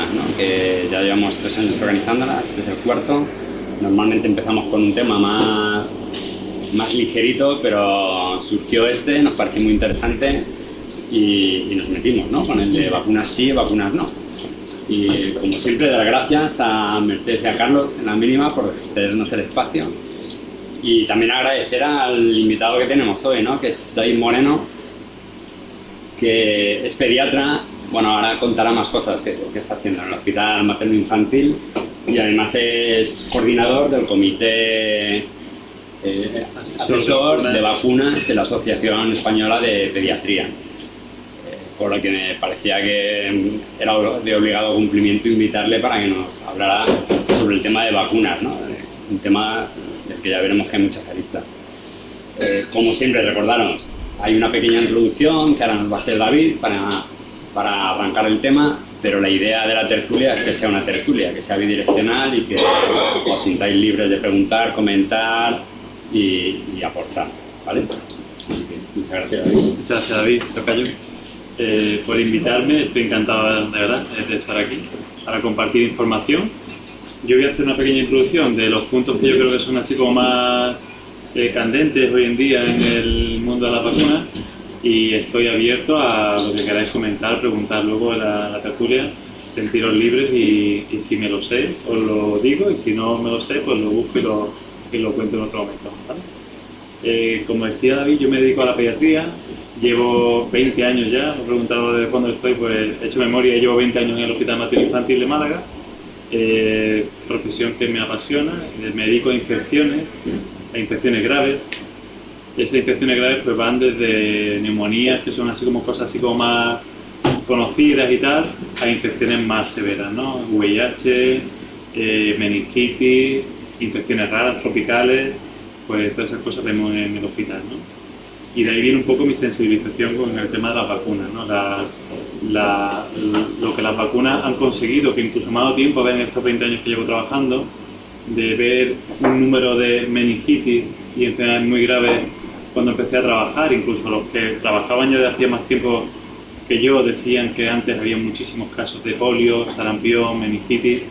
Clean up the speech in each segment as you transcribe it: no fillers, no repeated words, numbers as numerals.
vacunas, ¿no? Que ya llevamos 3 años organizándolas, este es el cuarto. Normalmente empezamos con un tema más ligerito, pero surgió nos pareció muy interesante y nos metimos, ¿no? Con el de vacunas sí, vacunas no. Y como siempre, dar gracias a Mercedes y a Carlos en la mínima por cedernos el espacio. Y también agradecer al invitado que tenemos hoy, ¿no? Que es David Moreno, que es pediatra. Bueno, ahora contará más cosas que está haciendo en el Hospital Materno Infantil y además es coordinador del comité asesor de vacunas de la Asociación Española de Pediatría. Por lo que me parecía que era de obligado cumplimiento invitarle para que nos hablara sobre el tema de vacunas, ¿no? Un tema del que ya veremos que hay muchas aristas. Como siempre, recordaros, hay una pequeña introducción que ahora nos va a hacer David para arrancar el tema, pero la idea de la tertulia es que sea una tertulia, que sea bidireccional y que os sintáis libres de preguntar, comentar y aportar, ¿vale? Así que, muchas gracias, David. Muchas gracias, David. Tocayo. Por invitarme, estoy encantado de verdad de estar aquí para compartir información. Yo voy a hacer una pequeña introducción de los puntos que yo creo que son así como más candentes hoy en día en el mundo de las vacunas y estoy abierto a lo que queráis comentar, preguntar luego en la tertulia, sentiros libres y si me lo sé os lo digo y si no me lo sé pues lo busco y lo cuento en otro momento, ¿vale? Como decía David, yo me dedico a la pediatría. Llevo 20 años ya, me he preguntado desde cuándo estoy, pues he hecho memoria y llevo 20 años en el Hospital Materno Infantil de Málaga, profesión que me apasiona, me dedico a infecciones graves. Esas infecciones graves pues van desde neumonías, que son así como cosas así como más conocidas y tal, a infecciones más severas, ¿no? VIH, meningitis, infecciones raras, tropicales, pues todas esas cosas vemos en el hospital, ¿no? Y de ahí viene un poco mi sensibilización con el tema de las vacunas, ¿no? Lo que las vacunas han conseguido, que incluso me ha dado tiempo a ver en estos 20 años que llevo trabajando, de ver un número de meningitis y enfermedades muy graves cuando empecé a trabajar, incluso los que trabajaban ya de hacía más tiempo que yo decían que antes había muchísimos casos de polio, sarampión, meningitis.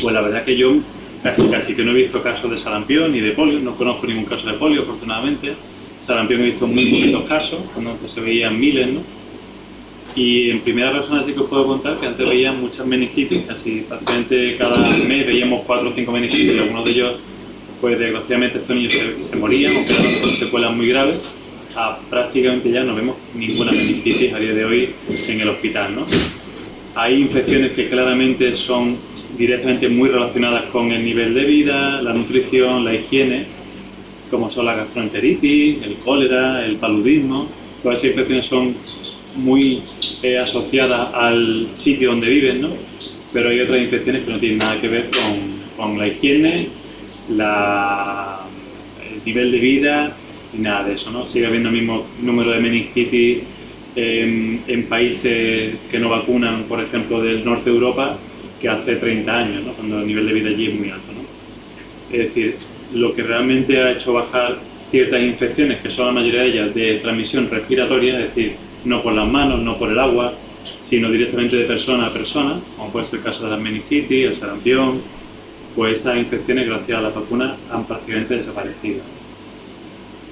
Pues la verdad que yo casi que no he visto casos de sarampión ni de polio, no conozco ningún caso de polio afortunadamente. Sarampión he visto muy poquitos casos, cuando antes se veían miles, ¿no? Y en primera persona sí que os puedo contar que antes veía muchas meningitis, casi prácticamente cada mes veíamos 4 o 5 meningitis y algunos de ellos, pues desgraciadamente estos niños se morían o quedaban con secuelas muy graves. Prácticamente ya no vemos ninguna meningitis a día de hoy en el hospital, ¿no? Hay infecciones que claramente son directamente muy relacionadas con el nivel de vida, la nutrición, la higiene, como son la gastroenteritis, el cólera, el paludismo. Todas esas infecciones son muy asociadas al sitio donde viven, ¿no? Pero hay otras infecciones que no tienen nada que ver con la higiene, el nivel de vida y nada de eso, ¿no? Sigue habiendo el mismo número de meningitis en países que no vacunan, por ejemplo, del norte de Europa, que hace 30 años, ¿no? Cuando el nivel de vida allí es muy alto, ¿no? Es decir, lo que realmente ha hecho bajar ciertas infecciones, que son la mayoría de ellas de transmisión respiratoria, es decir, no por las manos, no por el agua, sino directamente de persona a persona, como puede ser el caso de las meningitis, el sarampión, pues esas infecciones gracias a las vacunas han prácticamente desaparecido.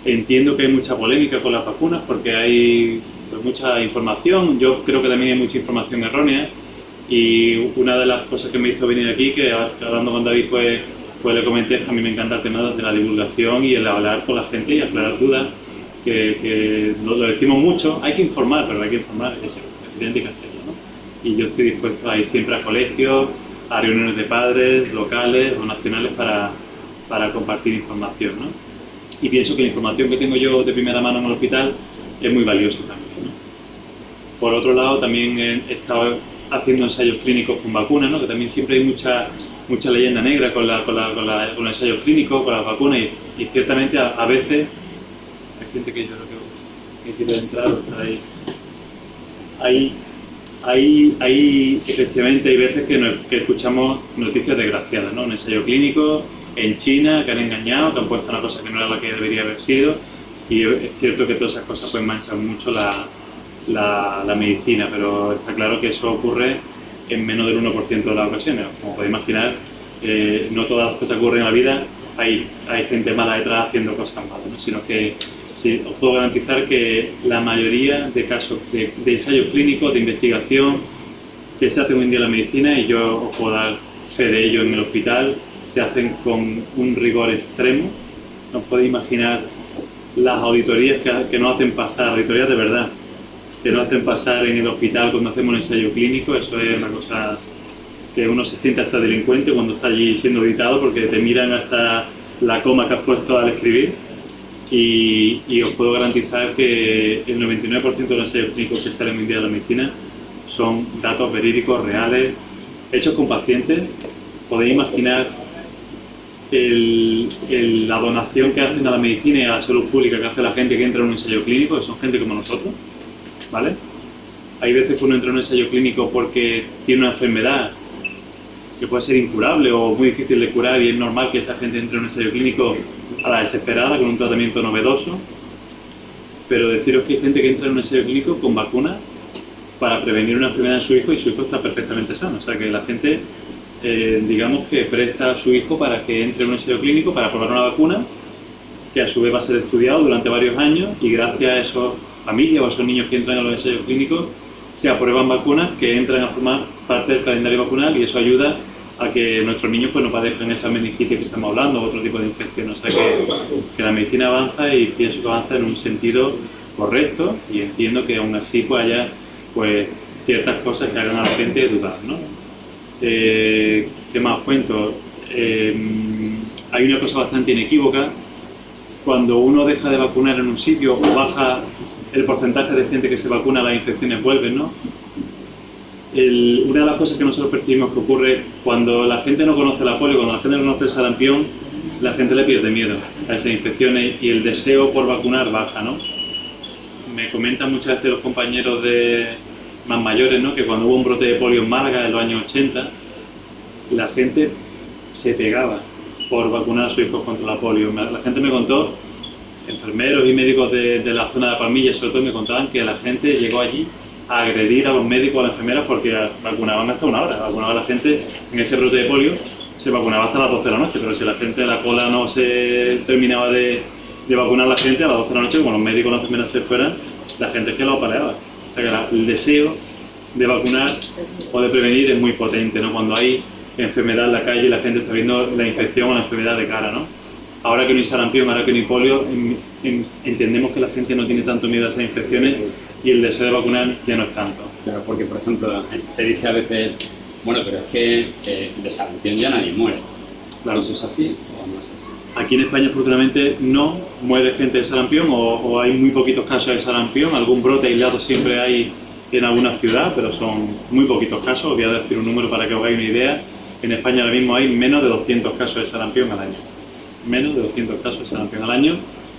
Entiendo que hay mucha polémica con las vacunas porque hay pues, mucha información, yo creo que también hay mucha información errónea y una de las cosas que me hizo venir aquí, que hablando con David pues le comenté que a mí me encanta el tema de la divulgación y el hablar con la gente y aclarar dudas, que lo decimos mucho, hay que informar, pero hay que informar, evidentemente hay que hacerlo, ¿no? Y yo estoy dispuesto a ir siempre a colegios, a reuniones de padres, locales o nacionales para compartir información, ¿no? Y pienso que la información que tengo yo de primera mano en el hospital es muy valiosa también, ¿no? Por otro lado, también he estado haciendo ensayos clínicos con vacunas, ¿no? Que también siempre hay mucha leyenda negra con los ensayos clínicos, con las vacunas y ciertamente a veces hay gente que yo creo que quiere entrar o estar ahí. Efectivamente hay veces que escuchamos noticias desgraciadas, ¿no? Un ensayo clínico en China que han engañado, que han puesto una cosa que no era la que debería haber sido y es cierto que todas esas cosas pues manchan mucho la medicina, pero está claro que eso ocurre en menos del 1% de las ocasiones. Como podéis imaginar, no todas las cosas que ocurren en la vida, hay gente mala detrás haciendo cosas malas, ¿no? Sino que sí, os puedo garantizar que la mayoría de casos de ensayos clínicos, de investigación que se hacen hoy en día en la medicina, y yo os puedo dar fe de ello en el hospital, se hacen con un rigor extremo. No podéis imaginar las auditorías que nos hacen pasar, auditorías de verdad, que nos hacen pasar en el hospital cuando hacemos un ensayo clínico. Eso es una cosa que uno se siente hasta delincuente cuando está allí siendo auditado, porque te miran hasta la coma que has puesto al escribir. Y os puedo garantizar que el 99% de los ensayos clínicos que salen hoy en día de la medicina son datos verídicos, reales, hechos con pacientes. Podéis imaginar la donación que hacen a la medicina y a la salud pública que hace la gente que entra en un ensayo clínico, que son gente como nosotros, ¿vale? Hay veces que uno entra en un ensayo clínico porque tiene una enfermedad que puede ser incurable o muy difícil de curar, y es normal que esa gente entre en un ensayo clínico a la desesperada con un tratamiento novedoso. Pero deciros que hay gente que entra en un ensayo clínico con vacunas para prevenir una enfermedad en su hijo, y su hijo está perfectamente sano. O sea que la gente, digamos que presta a su hijo para que entre en un ensayo clínico para probar una vacuna que a su vez va a ser estudiado durante varios años, y gracias a esas familias o a esos niños que entran a los ensayos clínicos se aprueban vacunas que entran a formar parte del calendario vacunal, y eso ayuda a que nuestros niños pues no padezcan esa meningitis que estamos hablando o otro tipo de infección. O sea que la medicina avanza, y pienso que avanza en un sentido correcto, y entiendo que aún así pues haya pues ciertas cosas que hagan a la gente dudar, ¿no? ¿Qué más cuento? Hay una cosa bastante inequívoca: cuando uno deja de vacunar en un sitio o baja el porcentaje de gente que se vacuna, las infecciones vuelven, ¿no? Una de las cosas que nosotros percibimos que ocurre es cuando la gente no conoce la polio, cuando la gente no conoce el sarampión, la gente le pierde miedo a esas infecciones y el deseo por vacunar baja, ¿no? Me comentan muchas veces los compañeros más mayores, ¿no?, que cuando hubo un brote de polio en Málaga en los años 80, la gente se pegaba por vacunar a sus hijos contra la polio. La gente me contó, enfermeros y médicos de la zona de Palmilla sobre todo, me contaban que la gente llegó allí a agredir a los médicos, a las enfermeras, porque vacunaban hasta una hora. Vacunaba a la gente en ese brote de polio, se vacunaba hasta las 12 de la noche, pero si la gente, la cola no se terminaba de vacunar a la gente, a las 12 de la noche, como los médicos y las enfermeras se fueran, la gente es que lo apaleaba. O sea que el deseo de vacunar o de prevenir es muy potente, ¿no? Cuando hay enfermedad en la calle y la gente está viendo la infección o la enfermedad de cara, ¿no? Ahora que no hay sarampión, ahora que no hay polio, entendemos que la gente no tiene tanto miedo a esas infecciones, y el deseo de vacunar ya no es tanto. Claro, porque por ejemplo se dice a veces, bueno, pero es que de sarampión ya nadie muere. Claro, ¿eso es así o no es así? Aquí en España, afortunadamente, no muere gente de sarampión, o hay muy poquitos casos de sarampión. Algún brote aislado siempre hay en alguna ciudad, pero son muy poquitos casos. Os voy a decir un número para que os hagáis una idea. En España ahora mismo hay menos de 200 casos de sarampión al año. Menos de 200 casos de sarampión al año,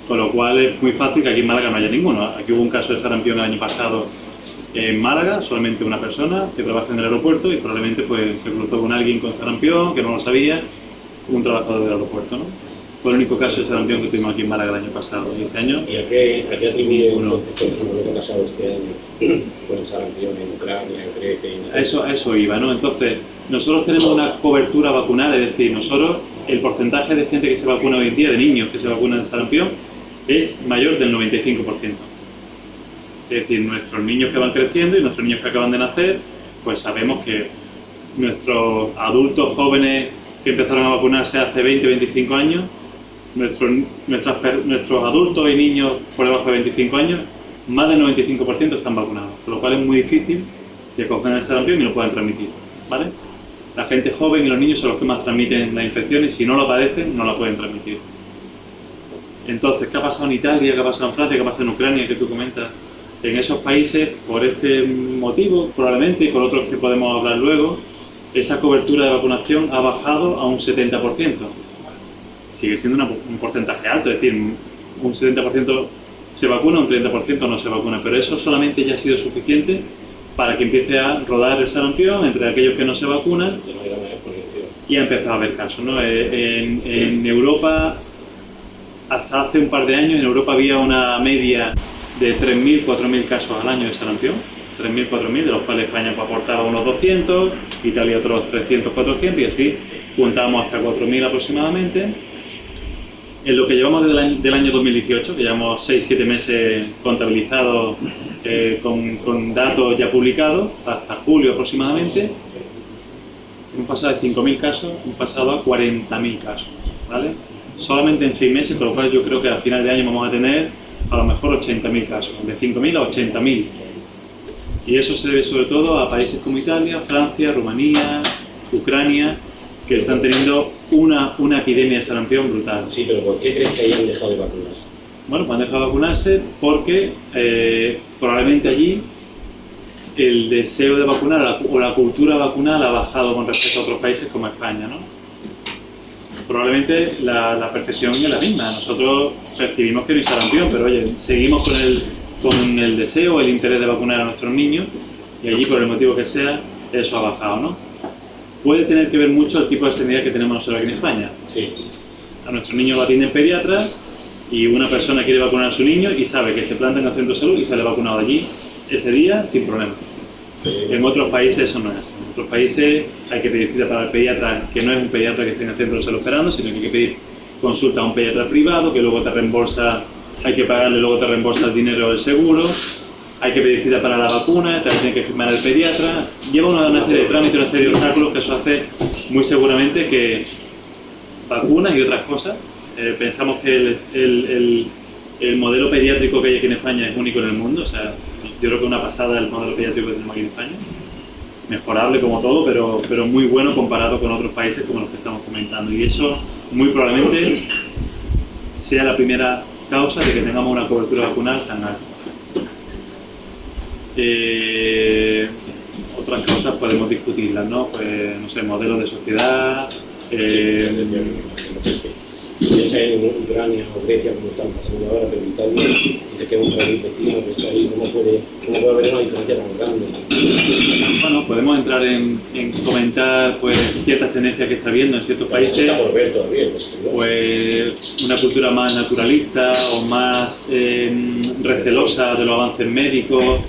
con lo cual es muy fácil que aquí en Málaga no haya ninguno. Aquí hubo un caso de sarampión el año pasado en Málaga, solamente una persona que trabaja en el aeropuerto, y probablemente pues se cruzó con alguien con sarampión que no lo sabía, un trabajador del aeropuerto, ¿no? Fue el único caso de sarampión que tuvimos aquí en Málaga el año pasado. ¿Y este año? ¿Y a qué atribuye entonces que el número de casos este año con el sarampión en Ucrania, en Grecia? A eso iba, ¿no? Entonces, nosotros tenemos una cobertura vacunal, es decir, nosotros, el porcentaje de gente que se vacuna hoy en día, de niños que se vacunan de sarampión, es mayor del 95%. Es decir, nuestros niños que van creciendo y nuestros niños que acaban de nacer, pues sabemos que nuestros adultos jóvenes que empezaron a vacunarse hace 20 o 25 años, nuestros adultos y niños por debajo de 25 años, más del 95% están vacunados, por lo cual es muy difícil que cojan el sarampión y lo puedan transmitir, ¿vale? La gente joven y los niños son los que más transmiten la infección, y si no la padecen, no la pueden transmitir. Entonces, ¿qué ha pasado en Italia? ¿Qué ha pasado en Francia? ¿Qué ha pasado en Ucrania? Que tú comentas. En esos países, por este motivo, probablemente, y por otros que podemos hablar luego, esa cobertura de vacunación ha bajado a un 70%. Sigue siendo un porcentaje alto, es decir, un 70% se vacuna, un 30% no se vacuna, pero eso solamente ya ha sido suficiente para que empiece a rodar el sarampión entre aquellos que no se vacunan, y ha empezado a haber casos, ¿no? En Europa, hasta hace un par de años, en Europa había una media de 3.000, 4.000 casos al año de sarampión, 3.000, 4.000, de los cuales España pues, aportaba unos 200, Italia otros 300, 400 y así juntábamos hasta 4.000 aproximadamente. En lo que llevamos del año 2018, que llevamos 6-7 meses contabilizados con datos ya publicados, hasta julio aproximadamente, hemos pasado de 5.000 casos, hemos pasado a 40.000 casos, ¿vale? Solamente en 6 meses, con lo cual yo creo que al final de año vamos a tener a lo mejor 80.000 casos, de 5.000 a 80.000. Y eso se debe sobre todo a países como Italia, Francia, Rumanía, Ucrania, que están teniendo una epidemia de sarampión brutal. Sí, pero ¿por qué crees que hayan dejado de vacunarse? Bueno, pues han dejado de vacunarse porque probablemente allí el deseo de vacunar o la cultura vacunal ha bajado con respecto a otros países como España, ¿no? Probablemente la percepción es la misma. Nosotros percibimos que no hay sarampión, pero oye, seguimos con el deseo, el interés de vacunar a nuestros niños y allí, por el motivo que sea, eso ha bajado, ¿no? Puede tener que ver mucho el tipo de sanidad que tenemos nosotros aquí en España. Sí. A nuestros niños lo atienden pediatras y una persona quiere vacunar a su niño y sabe que se planta en el centro de salud y sale vacunado allí ese día sin problema. En otros países eso no es así. En otros países hay que pedir cita para el pediatra, que no es un pediatra que esté en el centro de salud esperando, sino que hay que pedir consulta a un pediatra privado, que luego te reembolsa, hay que pagarle, luego te reembolsa el dinero del seguro, hay que pedir cita para la vacuna, te la tiene que firmar el pediatra. Lleva una serie de trámites, una serie de obstáculos que eso hace muy seguramente que vacunas y otras cosas. Pensamos que el modelo pediátrico que hay aquí en España es único en el mundo, o sea, yo creo que una pasada el modelo pediátrico que tenemos aquí en España, mejorable como todo, pero muy bueno comparado con otros países como los que estamos comentando, y eso muy probablemente sea la primera causa de que tengamos una cobertura vacunal tan alta. Otras causas podemos discutirlas, ¿no? Pues, no sé, modelos de sociedad. Piensa en Ucrania o Grecia, como están pasando ahora, pero Italia, y te queda un país vecino que está ahí, ¿cómo puede haber una diferencia tan grande? Bueno, podemos entrar en comentar pues, ciertas tendencias que está viendo en ciertos países. Está por ver todavía, pues una cultura más naturalista o más recelosa de los avances médicos.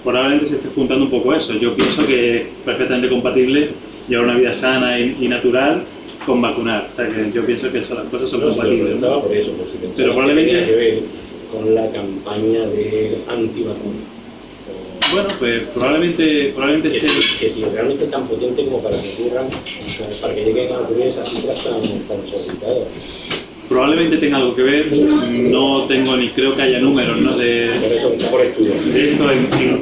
Probablemente se esté juntando un poco eso. Yo pienso que es perfectamente compatible llevar una vida sana y natural con vacunar. O sea, que yo pienso que las cosas son compatibles. ¿No? Por eso, por si pero probablemente que tenía que ver con la campaña de antivacuna. Bueno, pues probablemente que si realmente es tan potente como para que ocurran, para que lleguen a ocurrir esas cifras tan exorbitadas. Probablemente tenga algo que ver, no tengo ni creo que haya números, ¿no? Por eso está por estudio. De esto,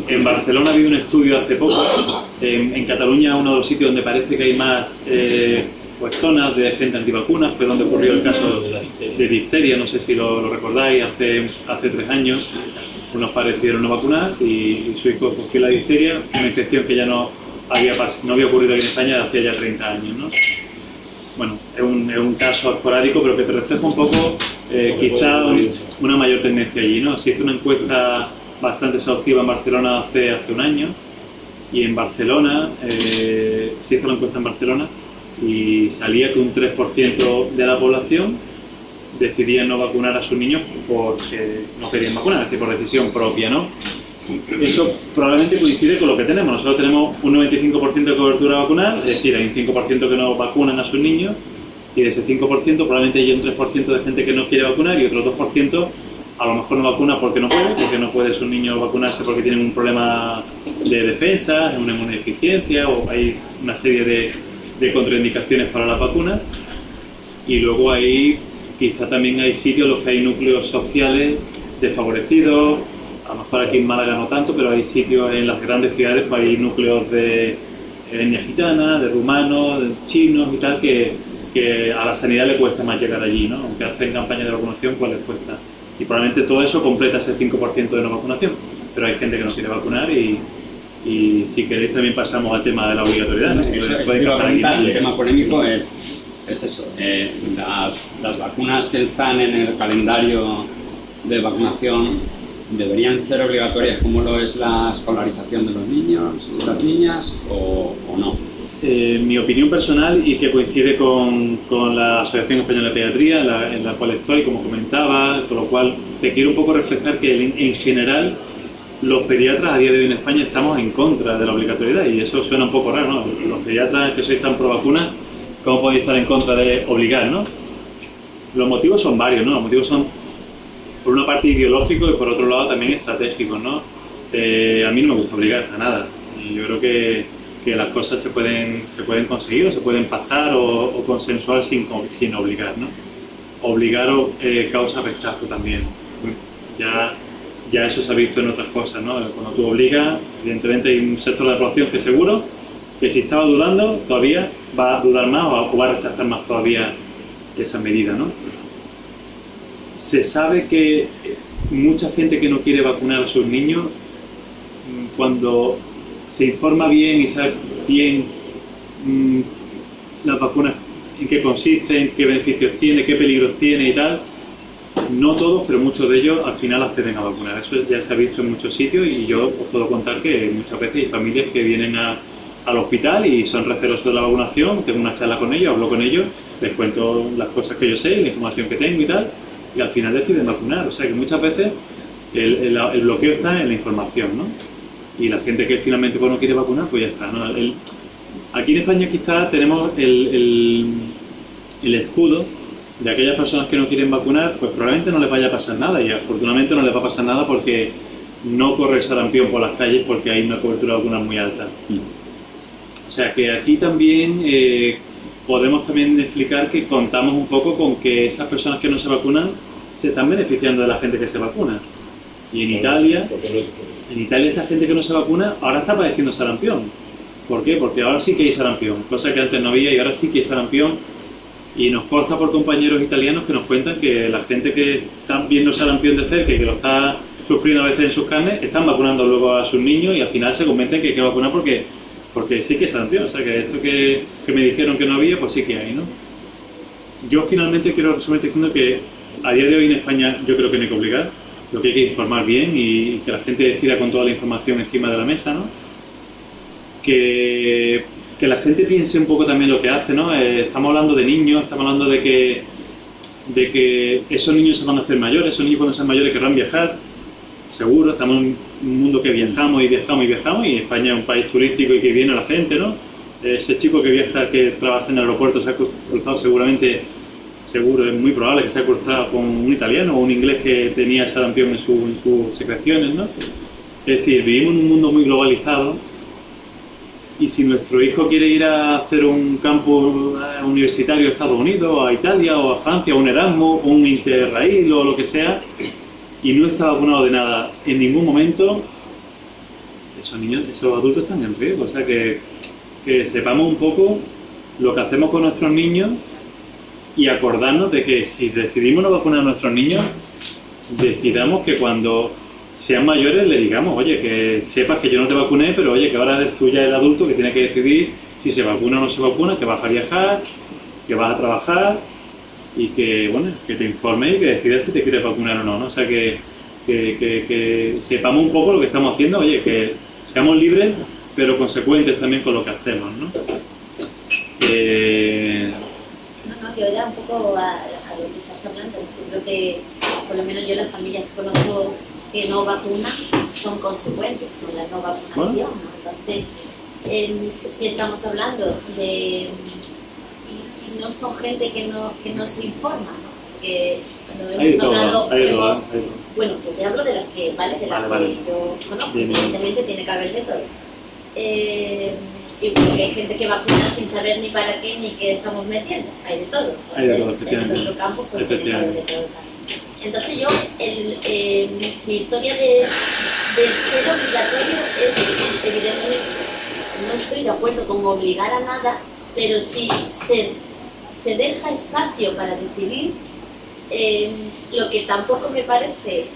en Barcelona ha habido un estudio hace poco, en Cataluña, uno de los sitios donde parece que hay más pues zonas de gente antivacunas, fue donde ocurrió el caso de difteria, no sé si lo recordáis, hace 3 años, unos padres decidieron no vacunar y su hijo cogió la difteria, una infección que ya no había ocurrido aquí en España hace ya 30 años, ¿no? Bueno, es un caso esporádico, pero que te refleja un poco quizá una mayor tendencia allí, ¿no? Se hizo una encuesta bastante exhaustiva en Barcelona hace un año, y en Barcelona, se hizo la encuesta en Barcelona y salía que un 3% de la población decidía no vacunar a sus niños porque no querían vacunar, es decir, por decisión propia, ¿no? Eso probablemente coincide con lo que tenemos. Nosotros tenemos un 95% de cobertura vacunal, es decir, hay un 5% que no vacunan a sus niños, y de ese 5% probablemente hay un 3% de gente que no quiere vacunar y otro 2% a lo mejor no vacuna porque no puede su niño vacunarse porque tienen un problema de defensa, una inmunodeficiencia, o hay una serie de contraindicaciones para la vacuna. Y luego quizá también hay sitios en los que hay núcleos sociales desfavorecidos. A lo mejor aquí en Málaga no tanto, pero hay sitios en las grandes ciudades, pues hay núcleos de etnia gitana, de rumanos, de chinos y tal, que a la sanidad le cuesta más llegar allí, ¿no? Aunque hacen campañas de vacunación, pues les cuesta. Y probablemente todo eso completa ese 5% de no vacunación. Pero hay gente que no quiere vacunar y si queréis también pasamos al tema de la obligatoriedad, ¿no? El tema polémico es eso. Las vacunas que están en el calendario de vacunación ¿deberían ser obligatorias como lo es la escolarización de los niños y las niñas o no? Mi opinión personal, y que coincide con la Asociación Española de Pediatría, en la cual estoy, como comentaba, con lo cual te quiero un poco reflejar que en general los pediatras a día de hoy en España estamos en contra de la obligatoriedad y eso suena un poco raro, ¿no? Los pediatras que sois tan pro vacunas, ¿cómo podéis estar en contra de obligar, no? Los motivos son varios, ¿no? Los motivos son, por una parte, ideológicos y por otro lado también estratégicos, ¿no? A mí no me gusta obligar a nada y yo creo que las cosas se pueden conseguir o se pueden pactar o consensuar sin obligar, ¿no? Obligar causa rechazo también. Ya eso se ha visto en otras cosas, ¿no? Cuando tú obligas, evidentemente hay un sector de la población que seguro que si estaba dudando todavía va a dudar más o va a rechazar más todavía esa medida, ¿no? Se sabe que mucha gente que no quiere vacunar a sus niños, cuando se informa bien y sabe bien las vacunas, en qué consisten, qué beneficios tiene, qué peligros tiene y tal, no todos, pero muchos de ellos al final acceden a vacunar. Eso ya se ha visto en muchos sitios y yo os puedo contar que muchas veces hay familias que vienen al hospital y son recelosos de la vacunación, tengo una charla con ellos, hablo con ellos, les cuento las cosas que yo sé, la información que tengo y tal, y al final deciden vacunar. O sea que muchas veces el bloqueo está en la información, ¿no? Y la gente que finalmente no quiere vacunar, pues ya está, ¿no? Aquí en España quizás tenemos el escudo de aquellas personas que no quieren vacunar, pues probablemente no les vaya a pasar nada y afortunadamente no les va a pasar nada porque no corre sarampión por las calles porque hay una cobertura de vacunas muy alta. O sea que aquí también podemos también explicar que contamos un poco con que esas personas que no se vacunan se están beneficiando de la gente que se vacuna. Y en Italia esa gente que no se vacuna ahora está padeciendo sarampión. ¿Por qué? Porque ahora sí que hay sarampión, cosa que antes no había y ahora sí que hay sarampión. Y nos consta por compañeros italianos que nos cuentan que la gente que está viendo el sarampión de cerca y que lo está sufriendo a veces en sus carnes, están vacunando luego a sus niños y al final se convencen que hay que vacunar porque sí que es sarampión. O sea que esto que me dijeron que no había, pues sí que hay, ¿no? Yo finalmente quiero resumir diciendo que a día de hoy en España yo creo que no hay que obligar, lo que hay que informar bien y que la gente decida con toda la información encima de la mesa, ¿no? Que la gente piense un poco también lo que hace, ¿no? Estamos hablando de niños, estamos hablando de que esos niños se van a hacer mayores, esos niños cuando sean mayores querrán viajar, seguro, estamos en un mundo que viajamos y España es un país turístico y que viene la gente, ¿no? Ese chico que viaja, que trabaja en el aeropuerto se ha cruzado seguro, es muy probable que se haya cruzado con un italiano o un inglés que tenía sarampión en sus secreciones, ¿no? Es decir, vivimos en un mundo muy globalizado. Y si nuestro hijo quiere ir a hacer un campus universitario a Estados Unidos, o a Italia, o a Francia, o un Erasmus, o un Interrail, o lo que sea, y no está vacunado de nada en ningún momento, esos adultos están en riesgo. O sea que sepamos un poco lo que hacemos con nuestros niños y acordarnos de que si decidimos no vacunar a nuestros niños, decidamos que cuando sean mayores le digamos, oye, que sepas que yo no te vacuné, pero oye, que ahora eres tú ya el adulto que tiene que decidir si se vacuna o no se vacuna, que vas a viajar, que vas a trabajar y que, bueno, que te informes y que decidas si te quieres vacunar o no, ¿no? O sea, que sepamos un poco lo que estamos haciendo, oye, que seamos libres, pero consecuentes también con lo que hacemos, ¿no? No, yo era un poco a lo que estás hablando. Yo creo que, por lo menos yo, las familias que conozco que no vacunan son consecuentes con la no vacunación, ¿no? Entonces, si estamos hablando de... Y no son gente que no se informa, ¿no? Porque cuando hemos hablado... Bueno, pues te hablo de las que, ¿vale? De las que yo conozco, evidentemente tiene que haber de todo. Y porque hay gente que vacuna sin saber ni para qué ni qué estamos metiendo, hay de todo. Entonces, en nuestro campo pues tiene que haber de todo. Entonces yo, mi historia de ser obligatorio es, evidentemente, no estoy de acuerdo con obligar a nada, pero si se deja espacio para decidir, lo que tampoco me parece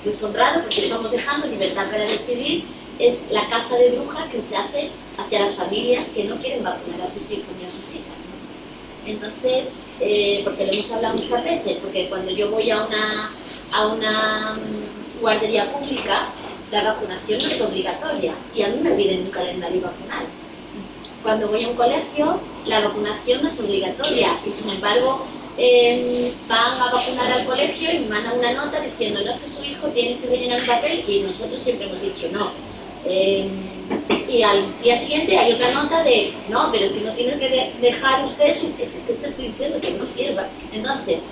pues honrado, porque estamos dejando libertad para decidir, es la caza de brujas que se hace hacia las familias que no quieren vacunar a sus hijos ni a sus hijas, ¿no? Entonces, porque lo hemos hablado muchas veces, porque cuando yo voy a una guardería pública, la vacunación no es obligatoria y a mí me piden un calendario vacunal. Cuando voy a un colegio, la vacunación no es obligatoria y sin embargo van a vacunar al colegio y me mandan una nota diciendo no, es que su hijo tiene que rellenar un papel y nosotros siempre hemos dicho no. Y al día siguiente hay otra nota de no, pero es que no tiene que dejar usted su... ¿Qué te estoy diciendo? Que no quiero. Entonces,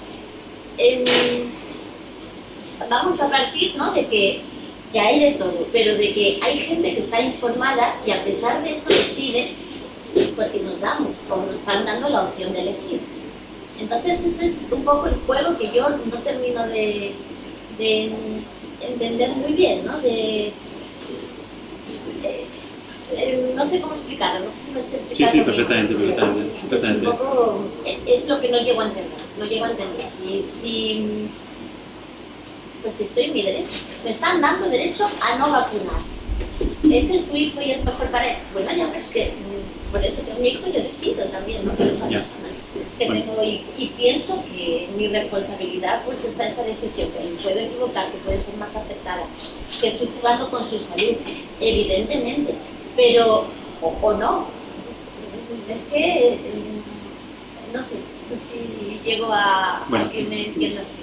vamos a partir, ¿no?, de que hay de todo, pero de que hay gente que está informada y a pesar de eso decide porque nos están dando la opción de elegir. Entonces ese es un poco el juego que yo no termino de entender muy bien, ¿no? No sé cómo explicarlo, no sé si me estoy explicando. Sí, perfectamente. Es un poco, es lo que no llego a entender, pues si estoy en mi derecho, me están dando derecho a no vacunar. Este es tu hijo y es mejor para él. Bueno, ya ves que por eso que mi hijo yo decido también, ¿no?, por esa persona que tengo y pienso que mi responsabilidad pues está esa decisión, que me puedo equivocar, que puede ser más aceptada, que estoy jugando con su salud, evidentemente, pero o no. Es que no sé si llego a que me entiendas.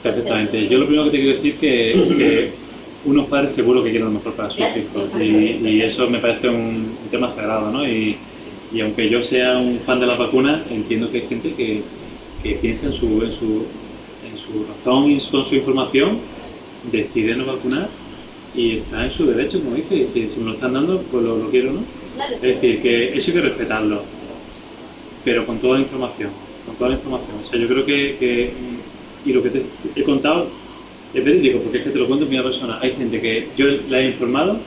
Perfectamente. Yo lo primero que te quiero decir que unos padres seguro que quieren lo mejor para sus hijos y eso me parece un tema sagrado, ¿no? Y aunque yo sea un fan de las vacunas, entiendo que hay gente que piensa en su razón y con su información, decide no vacunar y está en su derecho, como dice, si me lo están dando, pues lo quiero, ¿no? Claro. Es decir, que eso hay que respetarlo, pero con toda la información. O sea, yo creo que y lo que te he contado es verídico, porque es que te lo cuento en primera persona. Hay gente que yo la he informado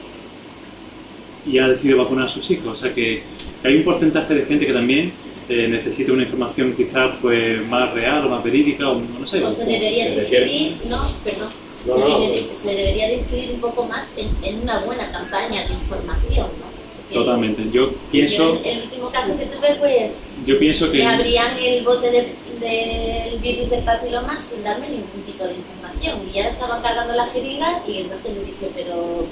y ha decidido vacunar a sus hijos, o sea que hay un porcentaje de gente que también necesita una información quizás pues más real o más verídica o no sé. O se debería decidir, se debería decidir un poco más en una buena campaña de información, ¿no? Totalmente. Yo pienso... El último caso que tuve, pues... Yo pienso que... Me abrían el bote del virus del papiloma sin darme ningún tipo de información. Y ahora estaban cargando la jeringa y entonces le dije, pero...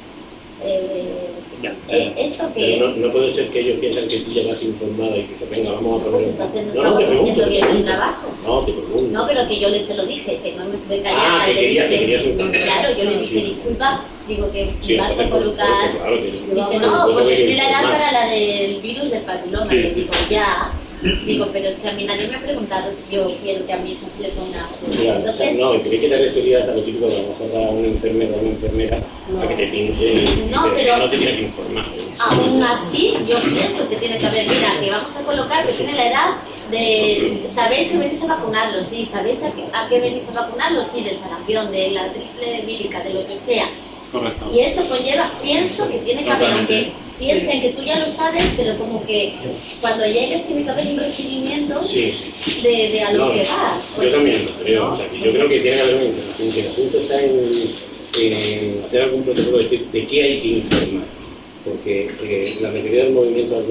¿esto qué es? No puede ser que ellos piensen que tú ya estás informada y que dices, venga, vamos a poner... Pues entonces no estamos haciendo bien el trabajo. No, te pregunto. No, pero que yo se lo dije, que no me estuve callada. Que querías informar. Claro, yo le dije, disculpa, digo que vas a colocar... Claro, dice, no, porque tiene la edad para la del virus del papiloma. Y le digo, ya... Digo, pero es que a mí nadie me ha preguntado si yo quiero que a mi hija se le ponga... Entonces, no, y creí que te referías a lo típico de a lo mejor a una enfermera o una enfermera a que te pinche pero no te tiene que informar. Aún así, yo pienso que tiene que haber, mira, que vamos a colocar que tiene la edad de... ¿Sabéis que venís a vacunarlo? Sí. ¿Sabéis a qué venís a vacunarlo? Sí, del sarampión, de la triple vírica, de lo que sea. Correcto. Y esto conlleva, pienso que tiene que haber, aunque piensen que tú ya lo sabes, pero como que cuando llegues tiene que haber un recibimiento de a lo que vas. Yo también lo creo, ¿no? O sea, que yo creo que tiene que haber una información, que el asunto está en hacer algún protocolo, decir de qué hay que informar. Porque la mayoría del movimiento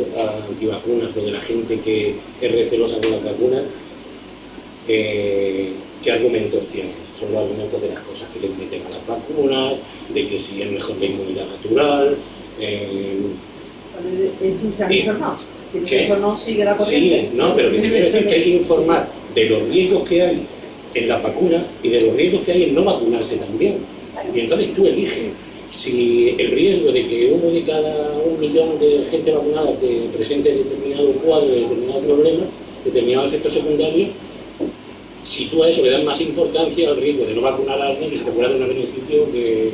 antivacunas, o de la gente que es recelosa con las vacunas, ¿qué argumentos tienen? Son los argumentos de las cosas que les meten a las vacunas, de que si es mejor la inmunidad natural. Se han informado. Que no sigue la corriente. Sí, no, pero que te quiero decir que hay que informar de los riesgos que hay en las vacunas y de los riesgos que hay en no vacunarse también. Y entonces tú eliges si el riesgo de que uno de cada 1 millón de gente vacunada te presente determinado cuadro, determinado problema, determinado efecto secundario, si tú a eso le das más importancia al riesgo de no vacunar a alguien que se te pueda dar un beneficio que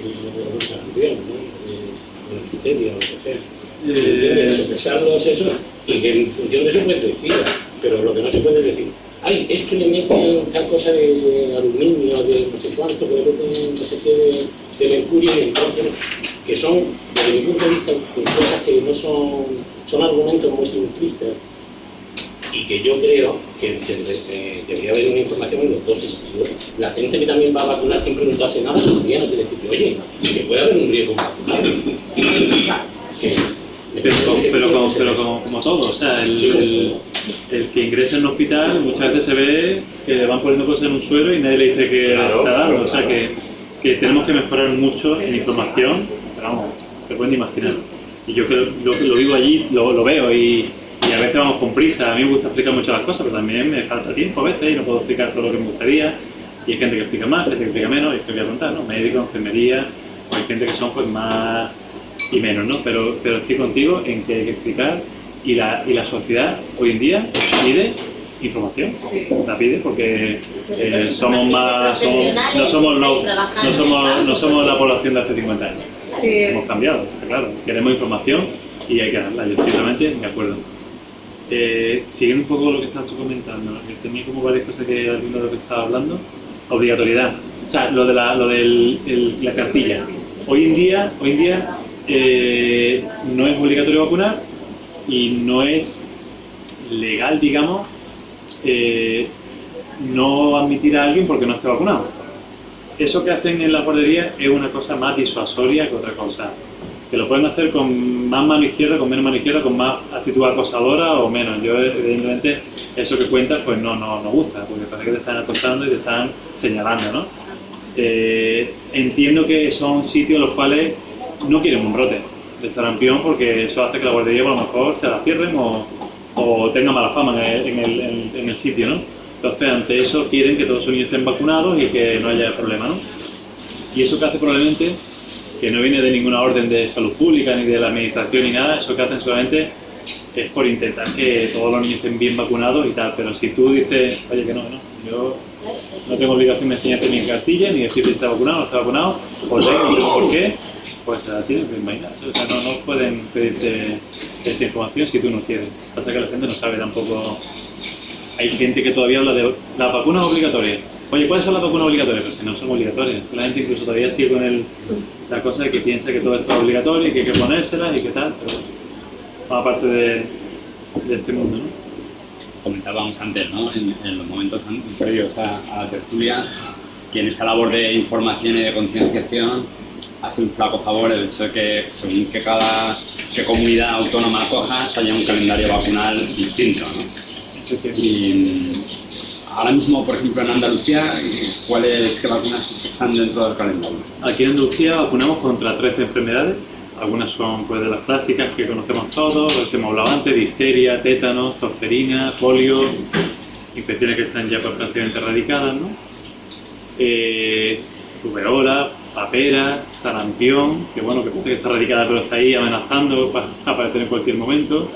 un sarampión, ¿no? Una bacteria o lo que sea. ¿Entiendes? Sopesarlos eso y que en función de eso puedes decir, pero lo que no se puede decir, ay, es que le meten tal cosa de aluminio, de no sé cuánto, que le meten no sé qué de mercurio, y entonces, que son, desde mi punto de vista, cosas que no son argumentos muy simplistas. Y que yo creo que debería haber una información en los dos sentidos. La gente que también va a vacunar sin preguntarse nada, también no te decir, oye, que puede haber un riesgo vacunar. Pero como todo, o sea, el que ingresa en un hospital muchas veces se ve que le van poniendo cosas en un suero y nadie le dice que está dando. O sea, que tenemos que mejorar mucho en información, pero vamos, te pueden imaginar. Y yo que lo vivo allí, lo veo y y a veces vamos con prisa. A mí me gusta explicar mucho las cosas, pero también me falta tiempo a veces y no puedo explicar todo lo que me gustaría. Y hay gente que explica más, gente que explica menos, y es que voy a contar, ¿no? Médicos, enfermería, o hay gente que son pues más y menos, ¿no? Pero estoy contigo en que hay que explicar, y la sociedad hoy en día pide información, la pide porque somos más, no somos la población de hace 50 años. Sí, Hemos cambiado, está claro. Queremos información y hay que darla, yo estoy totalmente de acuerdo. Siguiendo un poco lo que estabas tú comentando, ¿no? Que tenía como varias cosas que alguno de lo que estaba hablando. Obligatoriedad, o sea, lo de la cartilla. Hoy en día no es obligatorio vacunar y no es legal, digamos, no admitir a alguien porque no esté vacunado. Eso que hacen en la guardería es una cosa más disuasoria que otra cosa. Que lo pueden hacer con más mano izquierda, con menos mano izquierda, con más actitud acosadora o menos. Yo, evidentemente, eso que cuentas, pues no nos gusta, porque parece que te están acosando y te están señalando, ¿no? Entiendo que son sitios los cuales no quieren un brote de sarampión, porque eso hace que la guardería, a lo mejor, se la cierren o tenga mala fama en el sitio, ¿no? Entonces, ante eso, quieren que todos sus niños estén vacunados y que no haya problema, ¿no? Y eso que hace probablemente, que no viene de ninguna orden de salud pública ni de la administración ni nada, eso que hacen solamente es por intentar que todos los niños estén bien vacunados y tal, pero si tú dices, oye, que no, yo no tengo obligación de enseñarte ni cartilla, ni decirte si está vacunado o no está vacunado, o no tengo por qué, pues se la tienes que imaginar. O sea, no pueden pedirte esa información si tú no quieres. Pasa que la gente no sabe tampoco. Hay gente que todavía habla de las vacunas obligatorias. Oye, ¿cuáles son las vacunas obligatorias? Pues si no son obligatorias. La gente incluso todavía sigue con la cosa de que piensa que todo esto es obligatorio y que hay que ponérselas y que tal, pero forma parte de este mundo, ¿no? Comentábamos antes, ¿no? En los momentos previos a la tertulia, que en esta labor de información y de concienciación hace un flaco favor el hecho de que según que cada comunidad autónoma coja, haya un calendario vacunal distinto, ¿no? Y ahora mismo, por ejemplo, en Andalucía, ¿qué vacunas están dentro del calendario? Aquí en Andalucía vacunamos contra 13 enfermedades. Algunas son pues de las clásicas que conocemos todos, las que hemos hablado antes: difteria, tétanos, tosferina, polio, infecciones que están ya prácticamente erradicadas, ¿no? Rubeola, papera, sarampión, que bueno, que parece que está erradicada pero está ahí amenazando para aparecer en cualquier momento.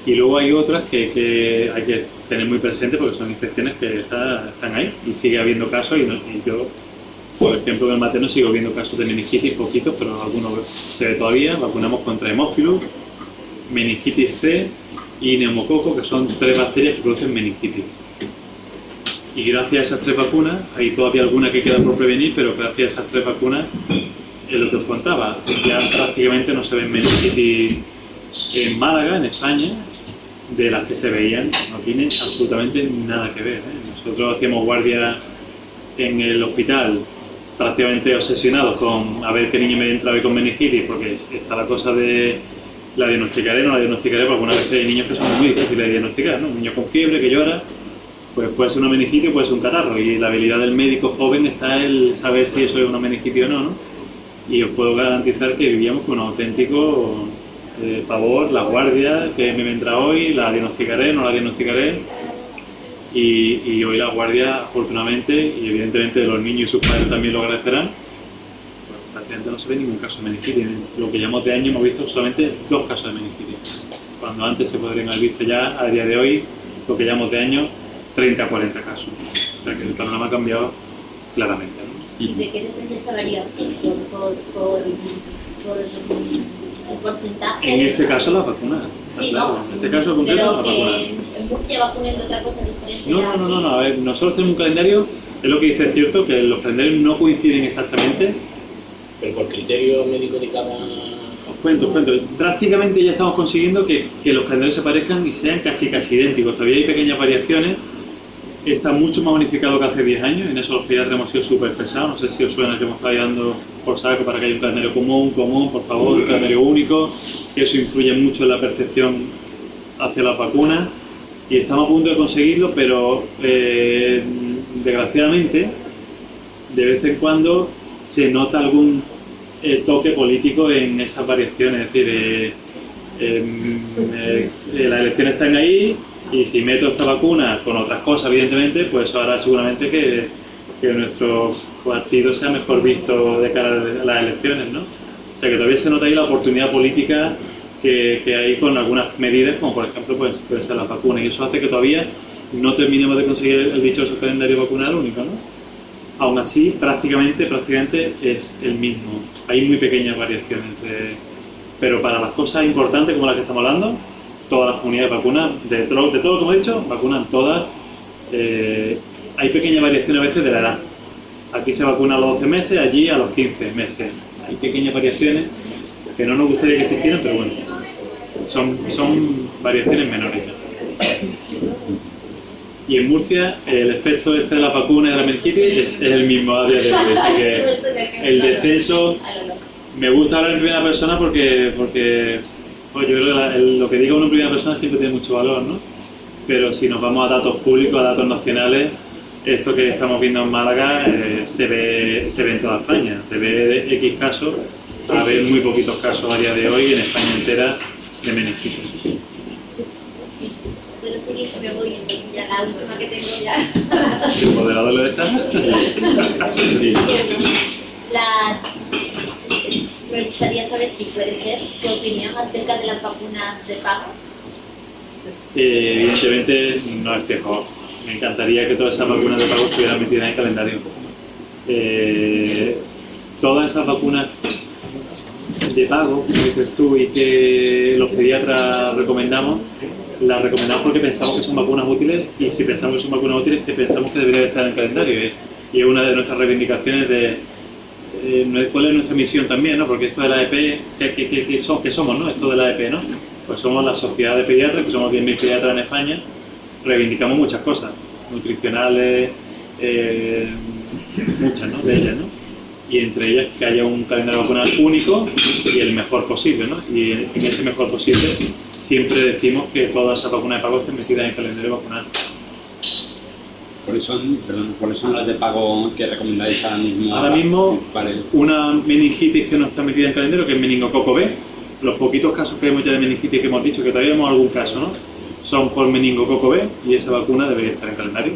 Y luego hay otras que hay que tener muy presente porque son infecciones que están ahí y sigue habiendo casos y yo, por ejemplo, en el materno sigo viendo casos de meningitis, poquitos, pero algunos se ve todavía. Vacunamos contra hemófilus, meningitis C y neumococo, que son 3 bacterias que producen meningitis. Y gracias a esas 3 vacunas, hay todavía alguna que queda por prevenir, pero gracias a esas 3 vacunas, es lo que os contaba, ya prácticamente no se ven meningitis en Málaga, en España, de las que se veían. No tienen absolutamente nada que ver, ¿eh? Nosotros hacíamos guardia en el hospital prácticamente obsesionados con a ver qué niño me entraba con meningitis, porque está la cosa de la diagnosticaré, no la diagnosticaré, porque algunas veces hay niños que son muy difíciles de diagnosticar, ¿no? Un niño con fiebre que llora, pues puede ser una meningitis o puede ser un catarro, y la habilidad del médico joven está el saber si eso es una meningitis o no, ¿no? Y os puedo garantizar que vivíamos con un auténtico pavor, la guardia, que me vendrá hoy, la diagnosticaré, no la diagnosticaré, y hoy la guardia, afortunadamente, y evidentemente los niños y sus padres también lo agradecerán, pues prácticamente no se ve ningún caso de meningitis. En lo que llamamos de año hemos visto solamente 2 casos de meningitis, cuando antes se podrían haber visto ya, a día de hoy, lo que llamamos de año, 30 a 40 casos. O sea que el panorama ha cambiado claramente, ¿no? ¿Y de qué depende esa variación? ¿Por el porcentaje? En este caso la vacuna. Sí, claro. ¿no? En este caso concreto la Pero vacuna. que en Murcia vacunen de otra cosa diferente. No. A ver, nosotros tenemos un calendario, es lo que dice, es cierto, que los calendarios no coinciden exactamente. Pero por criterio médico de cada... Os cuento. Drásticamente ya estamos consiguiendo que los calendarios se parezcan y sean casi idénticos. Todavía hay pequeñas variaciones. Está mucho más unificado que hace 10 años. En eso los pediatras hemos sido súper pesados. No sé si os suena que hemos estado dando por saco para que haya un calendario común, por favor, un calendario único. Eso influye mucho en la percepción hacia las vacunas. Y estamos a punto de conseguirlo, pero desgraciadamente, de vez en cuando se nota algún toque político en esas variaciones. Es decir, las elecciones están ahí y si meto esta vacuna con otras cosas, evidentemente, pues ahora seguramente que nuestro partido sea mejor visto de cara a las elecciones, ¿no? O sea que todavía se nota ahí la oportunidad política que hay con algunas medidas, como por ejemplo puede ser las vacunas, y eso hace que todavía no terminemos de conseguir el dichoso calendario vacunal único, ¿no? Aún así, prácticamente es el mismo. Hay muy pequeñas variaciones, pero para las cosas importantes como las que estamos hablando, todas las comunidades vacunan, de todo lo que hemos dicho, vacunan todas. Hay pequeñas variaciones a veces de la edad. Aquí se vacuna a los 12 meses, allí a los 15 meses. Hay pequeñas variaciones que no nos gustaría que existieran, pero bueno, son variaciones menores. Y en Murcia el efecto de las vacunas de la meningitis es el mismo a día de hoy, así que el descenso, me gusta hablar en primera persona porque pues yo creo que lo que diga uno en primera persona siempre tiene mucho valor, ¿no? Pero si nos vamos a datos públicos, a datos nacionales, esto que estamos viendo en Málaga se ve en toda España, se ve de X casos a ver muy poquitos casos a día de hoy en España entera de meningitis. Puedo seguir, me voy, entonces ya la última que tengo ya. ¿El moderador lo deja? Sí. Me gustaría saber si puede ser tu opinión acerca de las vacunas de pago. Evidentemente no estoy a favor. Me encantaría que todas esas vacunas de pago estuvieran metidas en el calendario. Todas esas vacunas de pago, como dices tú, y que los pediatras recomendamos, las recomendamos porque pensamos que son vacunas útiles, y si pensamos que son vacunas útiles, que pensamos que deberían estar en el calendario. Y es una de nuestras reivindicaciones de cuál es nuestra misión también, ¿no? Porque esto de la EP, ¿qué somos, no? Esto de la EP, ¿no? Pues somos la sociedad de pediatras, que somos 10.000 pediatras en España, reivindicamos muchas cosas, nutricionales, muchas, ¿no? De ellas, ¿no? Y entre ellas que haya un calendario vacunal único y el mejor posible, ¿no? Y en ese mejor posible siempre decimos que todas esas vacunas de pago estén metidas en el calendario vacunal. ¿Cuáles son las de pago que recomendáis ahora mismo? Ahora mismo, una meningitis que no está metida en el calendario, que es meningococo B. Los poquitos casos que hemos ya de meningitis que hemos dicho, que todavía hemos algún caso, ¿no? Son por meningococo B, y esa vacuna debería estar en el calendario.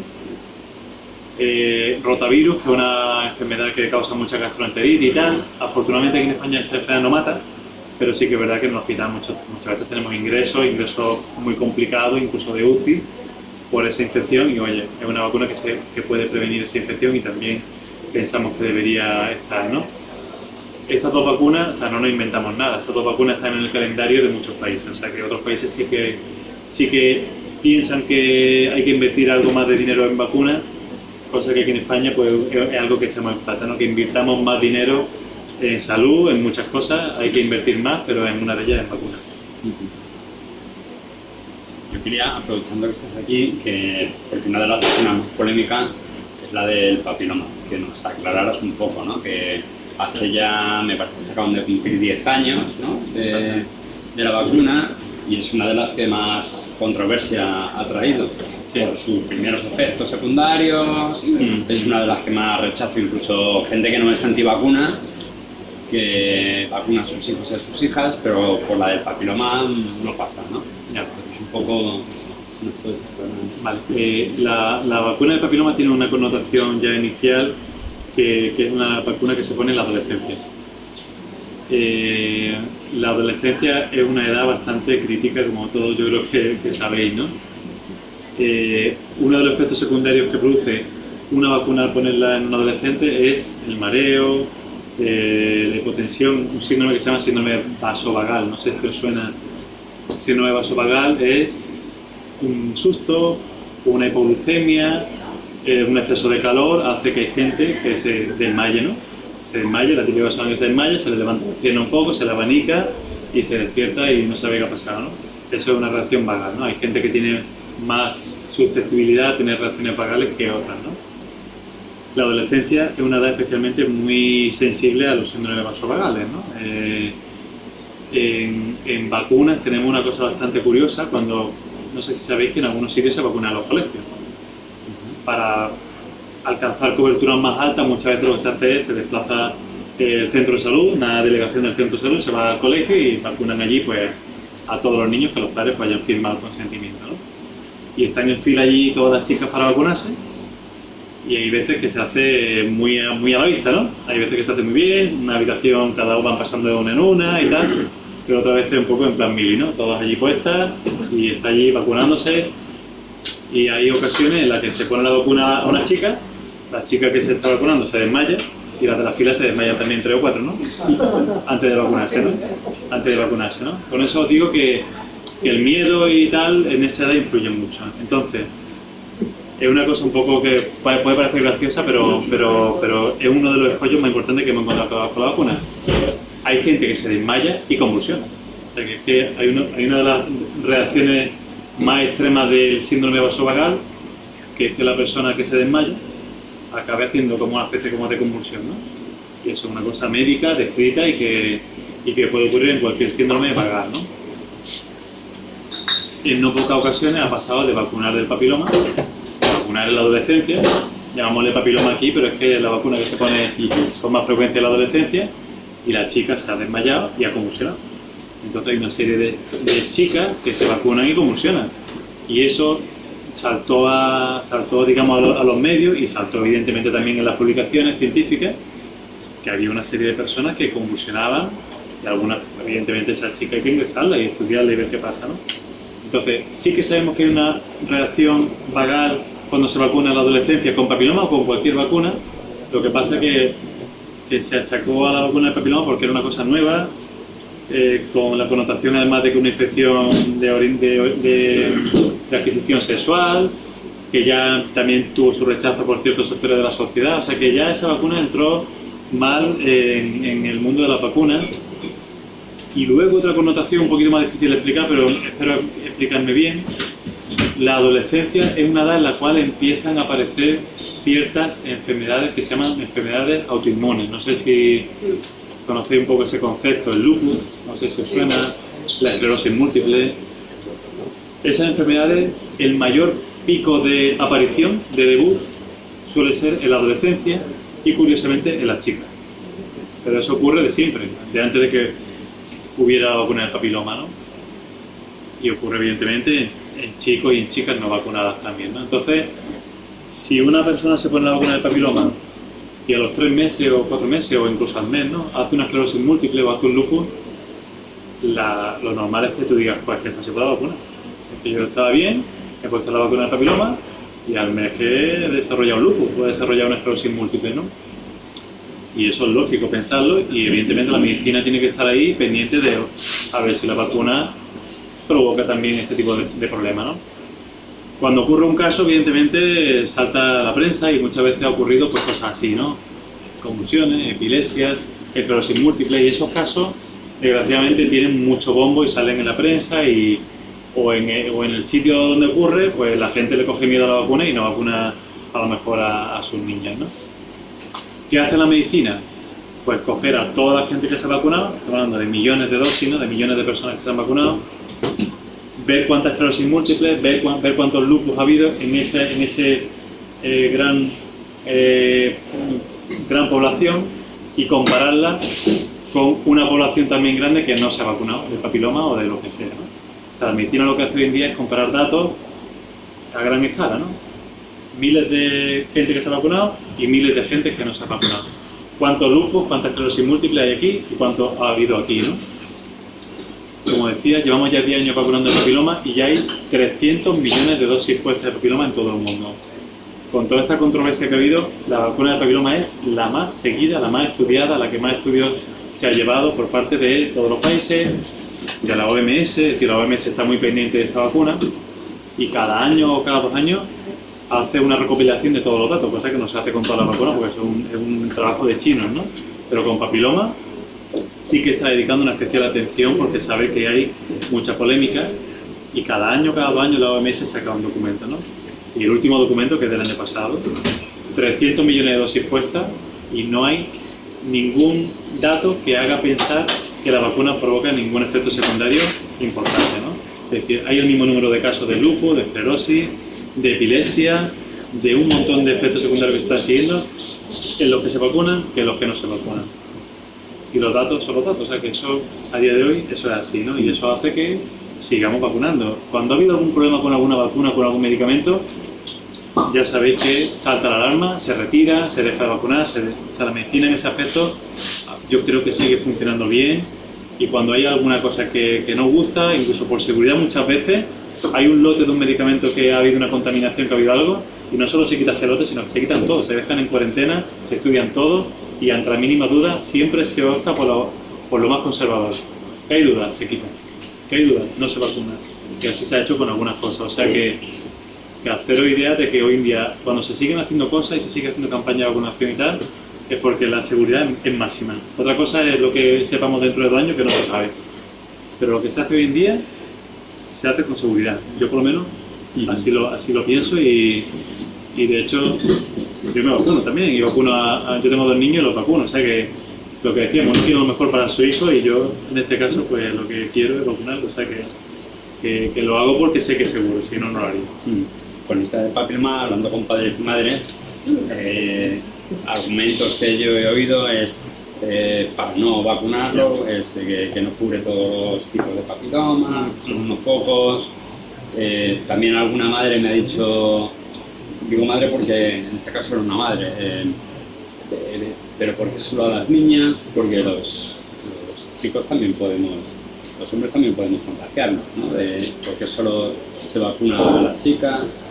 Rotavirus, que es una enfermedad que causa mucha gastroenteritis y tal. Afortunadamente aquí en España esa enfermedad no mata, pero sí que es verdad que en el hospital muchas veces tenemos ingresos muy complicados, incluso de UCI, por esa infección, y oye, es una vacuna que puede prevenir esa infección y también pensamos que debería estar, ¿no? Estas dos vacunas, o sea, no nos inventamos nada, estas dos vacunas están en el calendario de muchos países, o sea que otros países sí que piensan que hay que invertir algo más de dinero en vacunas, cosa que aquí en España pues es algo que echamos en falta, ¿no? Que invirtamos más dinero en salud, en muchas cosas, hay que invertir más, pero en una de ellas en vacunas. Yo quería, aprovechando que estás aquí, porque una de las vacunas más polémicas es la del papiloma, que nos aclararas un poco, ¿no? Que hace ya, me parece que se acaban de cumplir 10 años, ¿no? de la vacuna, y es una de las que más controversia ha traído, sí, por sus primeros efectos secundarios. Es una de las que más rechazo, incluso gente que no es antivacuna, que vacuna a sus hijos y a sus hijas, pero por la del papiloma no pasa, ¿no? Ya, pues un poco... Vale. La vacuna del papiloma tiene una connotación ya inicial, que es una vacuna que se pone en la adolescencia. La adolescencia es una edad bastante crítica, como todos yo creo que sabéis, ¿no? Uno de los efectos secundarios que produce una vacuna al ponerla en un adolescente es el mareo, la hipotensión, un síndrome que se llama síndrome vasovagal, no sé si os suena. El síndrome vasovagal es un susto, una hipoglucemia, un exceso de calor, hace que hay gente que se desmaye, ¿no? Se desmaya, la típica persona que se desmaya, se le levanta la pierna un poco, se la abanica y se despierta y no sabe qué ha pasado, ¿no? Eso es una reacción vagal, ¿no? Hay gente que tiene más susceptibilidad a tener reacciones vagales que otras, ¿no? La adolescencia es una edad especialmente muy sensible a los síndromes vasovagales, ¿no? En vacunas tenemos una cosa bastante curiosa, cuando, no sé si sabéis que en algunos sitios se vacunan los colegios. Para alcanzar coberturas más altas, muchas veces lo que se hace es se desplaza el centro de salud, una delegación del centro de salud, se va al colegio y vacunan allí pues a todos los niños que los padres pues, hayan firmado el consentimiento, ¿no? Y están en fila allí todas las chicas para vacunarse, y hay veces que se hace muy a la vista, ¿no? Hay veces que se hace muy bien, una habitación, cada uno van pasando de una en una y tal, pero otras veces un poco en plan mili, ¿no? Todas allí puestas y está allí vacunándose, y hay ocasiones en las que se pone la vacuna a una chica, la chica que se está vacunando se desmaya, y las de la fila se desmayan también 3 o 4, ¿no? Antes de vacunarse, ¿no? Antes de vacunarse, ¿no? Con eso os digo que el miedo y tal en esa edad influye mucho. Entonces, es una cosa un poco que puede parecer graciosa, pero es uno de los escollos más importantes que hemos encontrado con la vacuna. Hay gente que se desmaya y convulsiona. O sea, que es que hay una de las reacciones más extremas del síndrome vasovagal, que es que la persona que se desmaya acabe haciendo como una especie como de convulsión, ¿no? Y eso es una cosa médica, descrita y que puede ocurrir en cualquier síndrome vagal, ¿no? En no pocas ocasiones ha pasado de vacunar del papiloma, vacunar en la adolescencia, llamámosle papiloma aquí, pero es que es la vacuna que se pone con más frecuencia en la adolescencia, y la chica se ha desmayado y ha convulsionado. Entonces hay una serie de chicas que se vacunan y convulsionan, y eso saltó digamos, a los medios, y saltó evidentemente también en las publicaciones científicas, que había una serie de personas que convulsionaban, y algunas, evidentemente, esa chica hay que ingresarla y estudiarla y ver qué pasa, ¿no? Entonces, sí que sabemos que hay una reacción vagal cuando se vacuna en la adolescencia con papiloma o con cualquier vacuna. Lo que pasa es que se achacó a la vacuna del papiloma porque era una cosa nueva, con la connotación además de que una infección de adquisición sexual, que ya también tuvo su rechazo por ciertos sectores de la sociedad. O sea que ya esa vacuna entró mal en el mundo de las vacunas. Y luego otra connotación un poquito más difícil de explicar, pero espero explicarme bien. La adolescencia es una edad en la cual empiezan a aparecer ciertas enfermedades que se llaman enfermedades autoinmunes. No sé si conocéis un poco ese concepto, el lupus, no sé si os suena, la esclerosis múltiple. Esas enfermedades, el mayor pico de aparición, de debut, suele ser en la adolescencia y curiosamente en las chicas. Pero eso ocurre de siempre, de antes de que hubiera vacuna del papiloma, ¿no? Y ocurre evidentemente en chicos y en chicas no vacunadas también, ¿no? Entonces, si una persona se pone la vacuna del papiloma y a los 3 meses o 4 meses o incluso al mes, ¿no?, hace una esclerosis múltiple o hace un lupus, lo normal es que tú digas, pues que esta se puede la vacuna. Es que yo estaba bien, he puesto la vacuna del papiloma y al mes que he desarrollado un lupus o he desarrollado una esclerosis múltiple, ¿no? Y eso es lógico pensarlo, y evidentemente la medicina tiene que estar ahí pendiente de a ver si la vacuna provoca también este tipo de problemas, ¿no? Cuando ocurre un caso, evidentemente salta a la prensa y muchas veces ha ocurrido pues cosas así, ¿no? Convulsiones, epilepsias, esclerosis múltiple, y esos casos desgraciadamente tienen mucho bombo y salen en la prensa, o en el sitio donde ocurre, pues la gente le coge miedo a la vacuna y no vacuna a lo mejor a sus niñas, ¿no? ¿Qué hace la medicina? Pues coger a toda la gente que se ha vacunado, estamos hablando de millones de dosis, ¿no?, de millones de personas que se han vacunado, ver cuántas esclerosis múltiples, ver cuántos lupus ha habido en ese gran población, y compararla con una población también grande que no se ha vacunado del papiloma o de lo que sea, ¿no? O sea, la medicina lo que hace hoy en día es comparar datos a gran escala, ¿no? Miles de gente que se ha vacunado y miles de gente que no se ha vacunado. ¿Cuántos lupus, cuántas esclerosis múltiples hay aquí y cuánto ha habido aquí, ¿no? Como decía, llevamos ya 10 años vacunando el papiloma y ya hay 300 millones de dosis puestas de papiloma en todo el mundo. Con toda esta controversia que ha habido, la vacuna del papiloma es la más seguida, la más estudiada, la que más estudios se ha llevado por parte de todos los países, de la OMS. Es decir, la OMS está muy pendiente de esta vacuna y cada año o cada 2 años hace una recopilación de todos los datos, cosa que no se hace con todas las vacunas porque es un trabajo de chinos, ¿no? Pero con papiloma sí que está dedicando una especial atención porque sabe que hay mucha polémica, y cada año, cada 2 años la OMS saca un documento, ¿no? Y el último documento, que es del año pasado, 300 millones de dosis puestas, y no hay ningún dato que haga pensar que la vacuna provoca ningún efecto secundario importante, ¿no? Es decir, hay el mismo número de casos de lupus, de esclerosis, de epilepsia, de un montón de efectos secundarios que se están siguiendo en los que se vacunan que en los que no se vacunan. Y los datos son los datos, o sea que eso, a día de hoy, eso es así, ¿no? Y eso hace que sigamos vacunando. Cuando ha habido algún problema con alguna vacuna, con algún medicamento, ya sabéis que salta la alarma, se retira, se deja de vacunar, o sea, la medicina en ese aspecto yo creo que sigue funcionando bien, y cuando hay alguna cosa que no gusta, incluso por seguridad muchas veces, hay un lote de un medicamento que ha habido una contaminación, que ha habido algo, y no solo se quita ese lote, sino que se quitan todos, se dejan en cuarentena, se estudian todos, y ante la mínima duda siempre se opta por lo más conservador. ¿Que hay dudas? Se quitan. ¿Que hay dudas? No se vacuna. Y así se ha hecho con algunas cosas. O sea que haceros idea de que hoy en día, cuando se siguen haciendo cosas y se sigue haciendo campaña de vacunación y tal, es porque la seguridad es máxima. Otra cosa es lo que sepamos dentro de 2 años, que no se sabe. Pero lo que se hace hoy en día, se hace con seguridad. Yo por lo menos así lo pienso, y de hecho yo me vacuno también, y vacuno yo tengo 2 niños y los vacuno. O sea que lo que decíamos, uno quiere lo mejor para su hijo, y yo en este caso pues lo que quiero es vacunarlo. O sea que lo hago porque sé que es seguro, si no, no lo haría. Con esta de papiloma, hablando con padres y madres, argumentos que yo he oído es para no vacunarlo, es que no cubre todos los tipos de papiloma, son unos pocos. También alguna madre me ha dicho, digo madre porque en este caso era una madre, pero porque solo a las niñas, porque los chicos también podemos, los hombres también podemos contagiarnos, ¿no? Porque solo se vacuna a las chicas.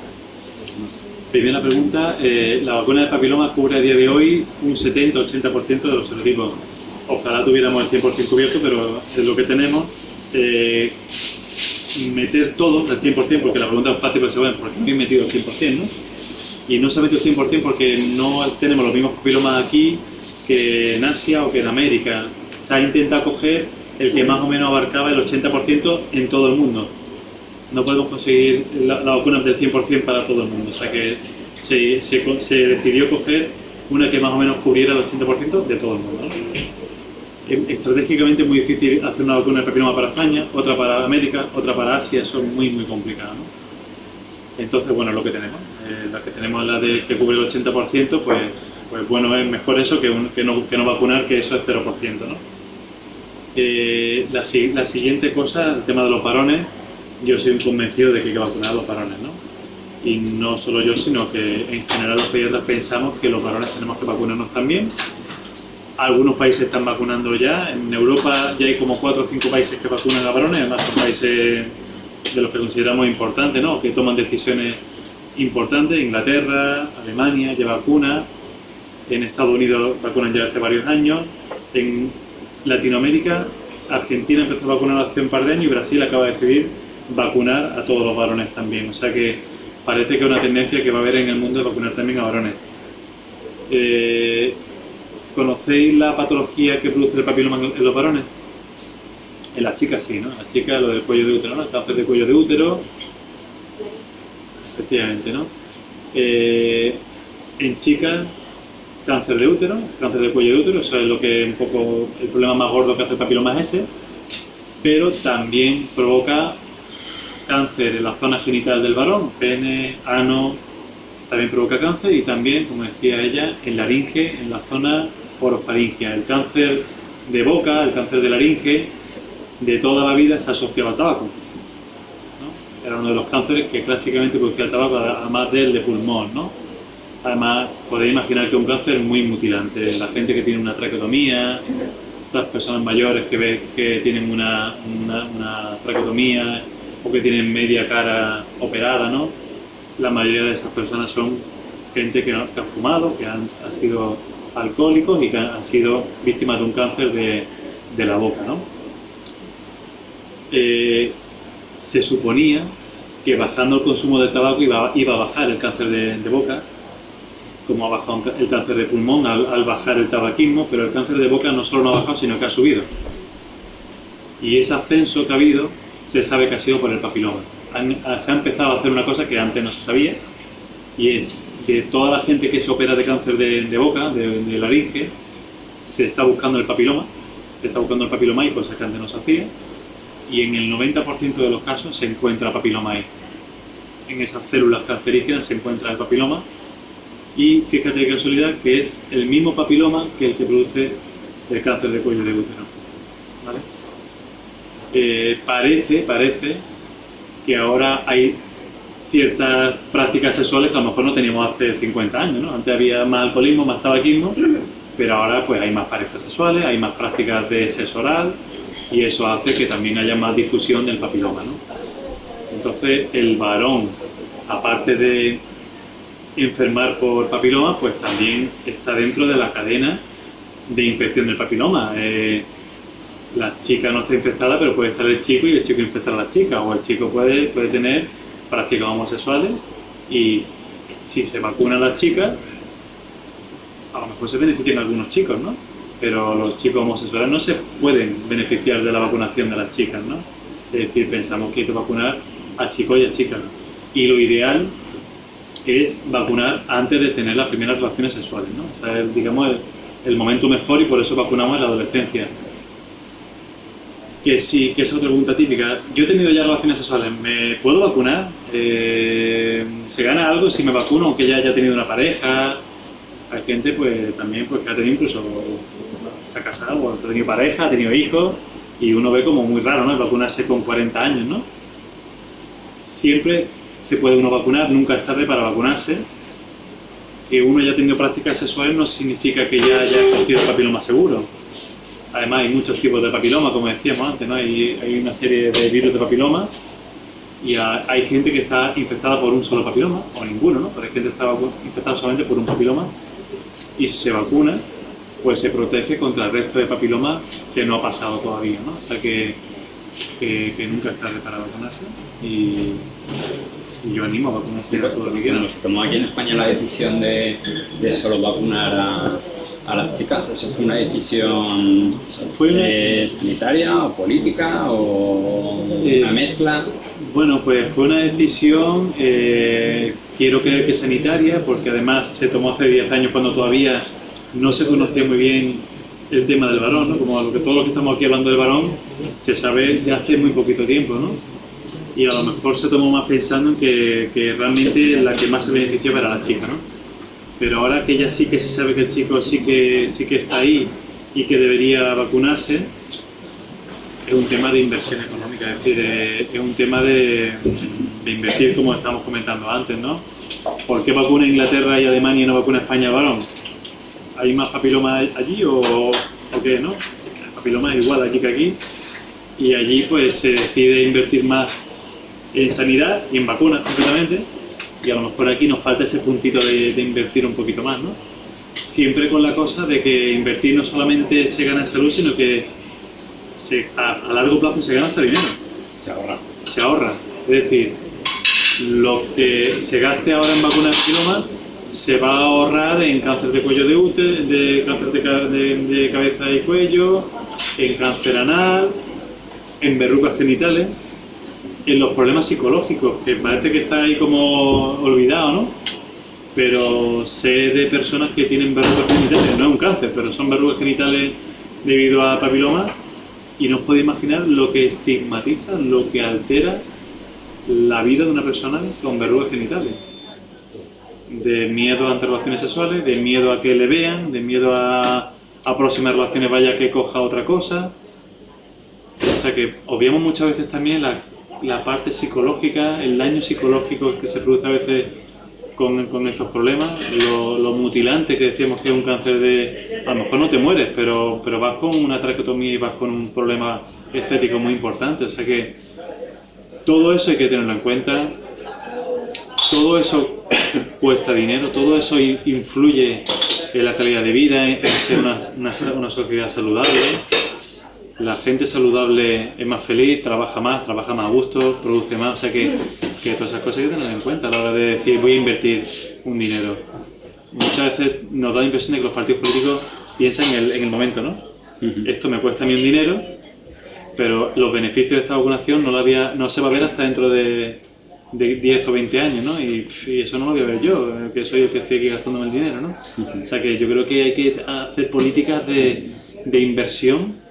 Primera pregunta, la vacuna de papiloma cubre a día de hoy un 70-80% de los serotipos. Ojalá tuviéramos el 100% cubierto, pero es lo que tenemos. Meter todo al 100%, porque la pregunta es fácil, pero se va, ¿por qué no habéis metido el 100%, no? Y no se ha metido el 100% porque no tenemos los mismos papilomas aquí que en Asia o que en América. Se ha intentado coger el que más o menos abarcaba el 80% en todo el mundo. No podemos conseguir la vacuna del 100% para todo el mundo. O sea que se decidió coger una que más o menos cubriera el 80% de todo el mundo, ¿no? Estratégicamente es muy difícil hacer una vacuna de papiloma para España, otra para América, otra para Asia, eso es muy complicado, ¿no? Entonces, bueno, lo que tenemos. La que tenemos, la de que cubre el 80%, pues bueno, es mejor eso que no vacunar, que eso es 0%, ¿no? La siguiente cosa, el tema de los varones. Yo soy un convencido de que hay que vacunar a los varones, ¿no? Y no solo yo, sino que en general los pediatras pensamos que los varones tenemos que vacunarnos también. Algunos países están vacunando ya. En Europa ya hay como 4 o 5 países que vacunan a varones, además son países de los que consideramos importantes, ¿no? Que toman decisiones importantes. Inglaterra, Alemania ya vacuna. En Estados Unidos vacunan ya hace varios años. En Latinoamérica, Argentina empezó a vacunar hace un par de años, y Brasil acaba de decidir vacunar a todos los varones también. O sea que parece que es una tendencia que va a haber en el mundo de vacunar también a varones. ¿Conocéis la patología que produce el papiloma en los varones? En las chicas sí, ¿no? En las chicas lo del cuello de útero, ¿no? El cáncer de cuello de útero. Efectivamente, ¿no? En chicas, cáncer de útero, cáncer de cuello de útero, eso es lo que un poco el problema más gordo que hace el papiloma es ese, pero también provoca cáncer en la zona genital del varón, pene, ano, también provoca cáncer, y también, como decía ella, en laringe, en la zona orofaringia. El cáncer de boca, el cáncer de laringe, de toda la vida se asociaba al tabaco, ¿no? Era uno de los cánceres que clásicamente producía el tabaco, además del de pulmón, ¿no? Además, podéis imaginar que es un cáncer muy mutilante. La gente que tiene una traqueotomía, las personas mayores que tienen una traqueotomía o que tienen media cara operada, ¿no? La mayoría de esas personas son gente que han fumado, que han sido alcohólicos y que han sido víctimas de un cáncer de la boca, ¿no? Se suponía que bajando el consumo de tabaco iba a bajar el cáncer de boca, como ha bajado el cáncer de pulmón al bajar el tabaquismo, pero el cáncer de boca no solo no ha bajado, sino que ha subido. Y ese ascenso que ha habido se sabe que ha sido por el papiloma. Se ha empezado a hacer una cosa que antes no se sabía, y es que toda la gente que se opera de cáncer de boca, de laringe, se está buscando el papiloma, y cosas que antes no se hacía, y en el 90% de los casos se encuentra papiloma ahí. En esas células cancerígenas se encuentra el papiloma, y fíjate qué casualidad que es el mismo papiloma que el que produce el cáncer de cuello de útero, ¿vale? parece que ahora hay ciertas prácticas sexuales que a lo mejor no teníamos hace 50 años, ¿no? Antes había más alcoholismo, más tabaquismo, pero ahora pues hay más parejas sexuales, hay más prácticas de sexo oral y eso hace que también haya más difusión del papiloma, ¿no? Entonces el varón, aparte de enfermar por papiloma, pues también está dentro de la cadena de infección del papiloma. La chica no está infectada, pero puede estar el chico y el chico infectar a la chica, o el chico puede tener prácticas homosexuales y si se vacuna a la chica, a lo mejor se benefician algunos chicos, ¿no? Pero los chicos homosexuales no se pueden beneficiar de la vacunación de las chicas, ¿no? Es decir, pensamos que hay que vacunar a chicos y a chicas. Y lo ideal es vacunar antes de tener las primeras relaciones sexuales, ¿no? O sea, es, digamos, el momento mejor y por eso vacunamos en la adolescencia. Que sí, que es otra pregunta típica. Yo he tenido ya relaciones sexuales, ¿me puedo vacunar? ¿Se gana algo si me vacuno aunque ya haya tenido una pareja? Hay gente pues también pues, que ha tenido incluso, se ha casado, o ha tenido pareja, ha tenido hijos y uno ve como muy raro, ¿no? El vacunarse con 40 años, ¿no? Siempre se puede uno vacunar, nunca es tarde para vacunarse. Que uno haya tenido prácticas sexuales no significa que ya haya conocido el papiloma seguro. Además hay muchos tipos de papiloma, como decíamos antes, ¿no? Hay una serie de virus de papiloma y hay gente que está infectada por un solo papiloma, o ninguno, ¿no? Pero hay gente que está infectada solamente por un papiloma y si se vacuna, pues se protege contra el resto de papiloma que no ha pasado todavía, ¿no? O sea que nunca es tarde para vacunarse y yo animo a vacunarse a todo lo que quieran. Bueno, se tomó aquí en España la decisión de solo vacunar a las chicas. ¿Eso fue una decisión sanitaria o política o una mezcla? Bueno, pues fue una decisión, quiero creer que sanitaria, porque además se tomó hace 10 años cuando todavía no se conocía muy bien el tema del varón, ¿no? Como todo lo que estamos aquí hablando del varón se sabe de hace muy poquito tiempo, ¿no? Y a lo mejor se tomó más pensando en que realmente la que más se beneficiaba era la chica, ¿no? Pero ahora que ya sí que se sabe que el chico sí que está ahí y que debería vacunarse, es un tema de inversión económica, es decir, es un tema de invertir, como estábamos comentando antes, ¿no? ¿Por qué vacuna Inglaterra y Alemania y no vacuna España al varón? ¿Hay más papiloma allí o qué, no? El papiloma es igual aquí que aquí y allí pues se decide invertir más en sanidad y en vacunas concretamente y a lo mejor aquí nos falta ese puntito de invertir un poquito más, ¿no? Siempre con la cosa de que invertir no solamente se gana en salud, sino que a largo plazo se gana hasta dinero. Se ahorra. Es decir, lo que se gaste ahora en vacunas de papiloma se va a ahorrar en cáncer de cuello de útero, de cáncer de cabeza y cuello, en cáncer anal, en verrugas genitales, en los problemas psicológicos, que parece que está ahí como olvidado, ¿no? Pero sé de personas que tienen verrugas genitales, no es un cáncer, pero son verrugas genitales debido a papiloma, y no os podéis imaginar lo que estigmatiza, lo que altera la vida de una persona con verrugas genitales. De miedo ante relaciones sexuales, de miedo a que le vean, de miedo a próximas relaciones vaya que coja otra cosa. O sea que obviamos muchas veces también la parte psicológica, el daño psicológico que se produce a veces con estos problemas, lo mutilante que decíamos que es un cáncer de... A lo mejor no te mueres, pero vas con una traqueotomía y vas con un problema estético muy importante. O sea que todo eso hay que tenerlo en cuenta. Todo eso cuesta dinero, todo eso influye en la calidad de vida, en ser una sociedad saludable. La gente saludable es más feliz, trabaja más a gusto, produce más, o sea que todas esas cosas hay que tener en cuenta a la hora de decir voy a invertir un dinero. Muchas veces nos da la impresión de que los partidos políticos piensan en el momento, ¿no? Esto me cuesta a mí un dinero, pero los beneficios de esta vacunación no se va a ver hasta dentro de 10 o 20 años, ¿no? Y eso no lo voy a ver yo, que soy el que estoy aquí gastándome el dinero, ¿no? O sea que yo creo que hay que hacer políticas de inversión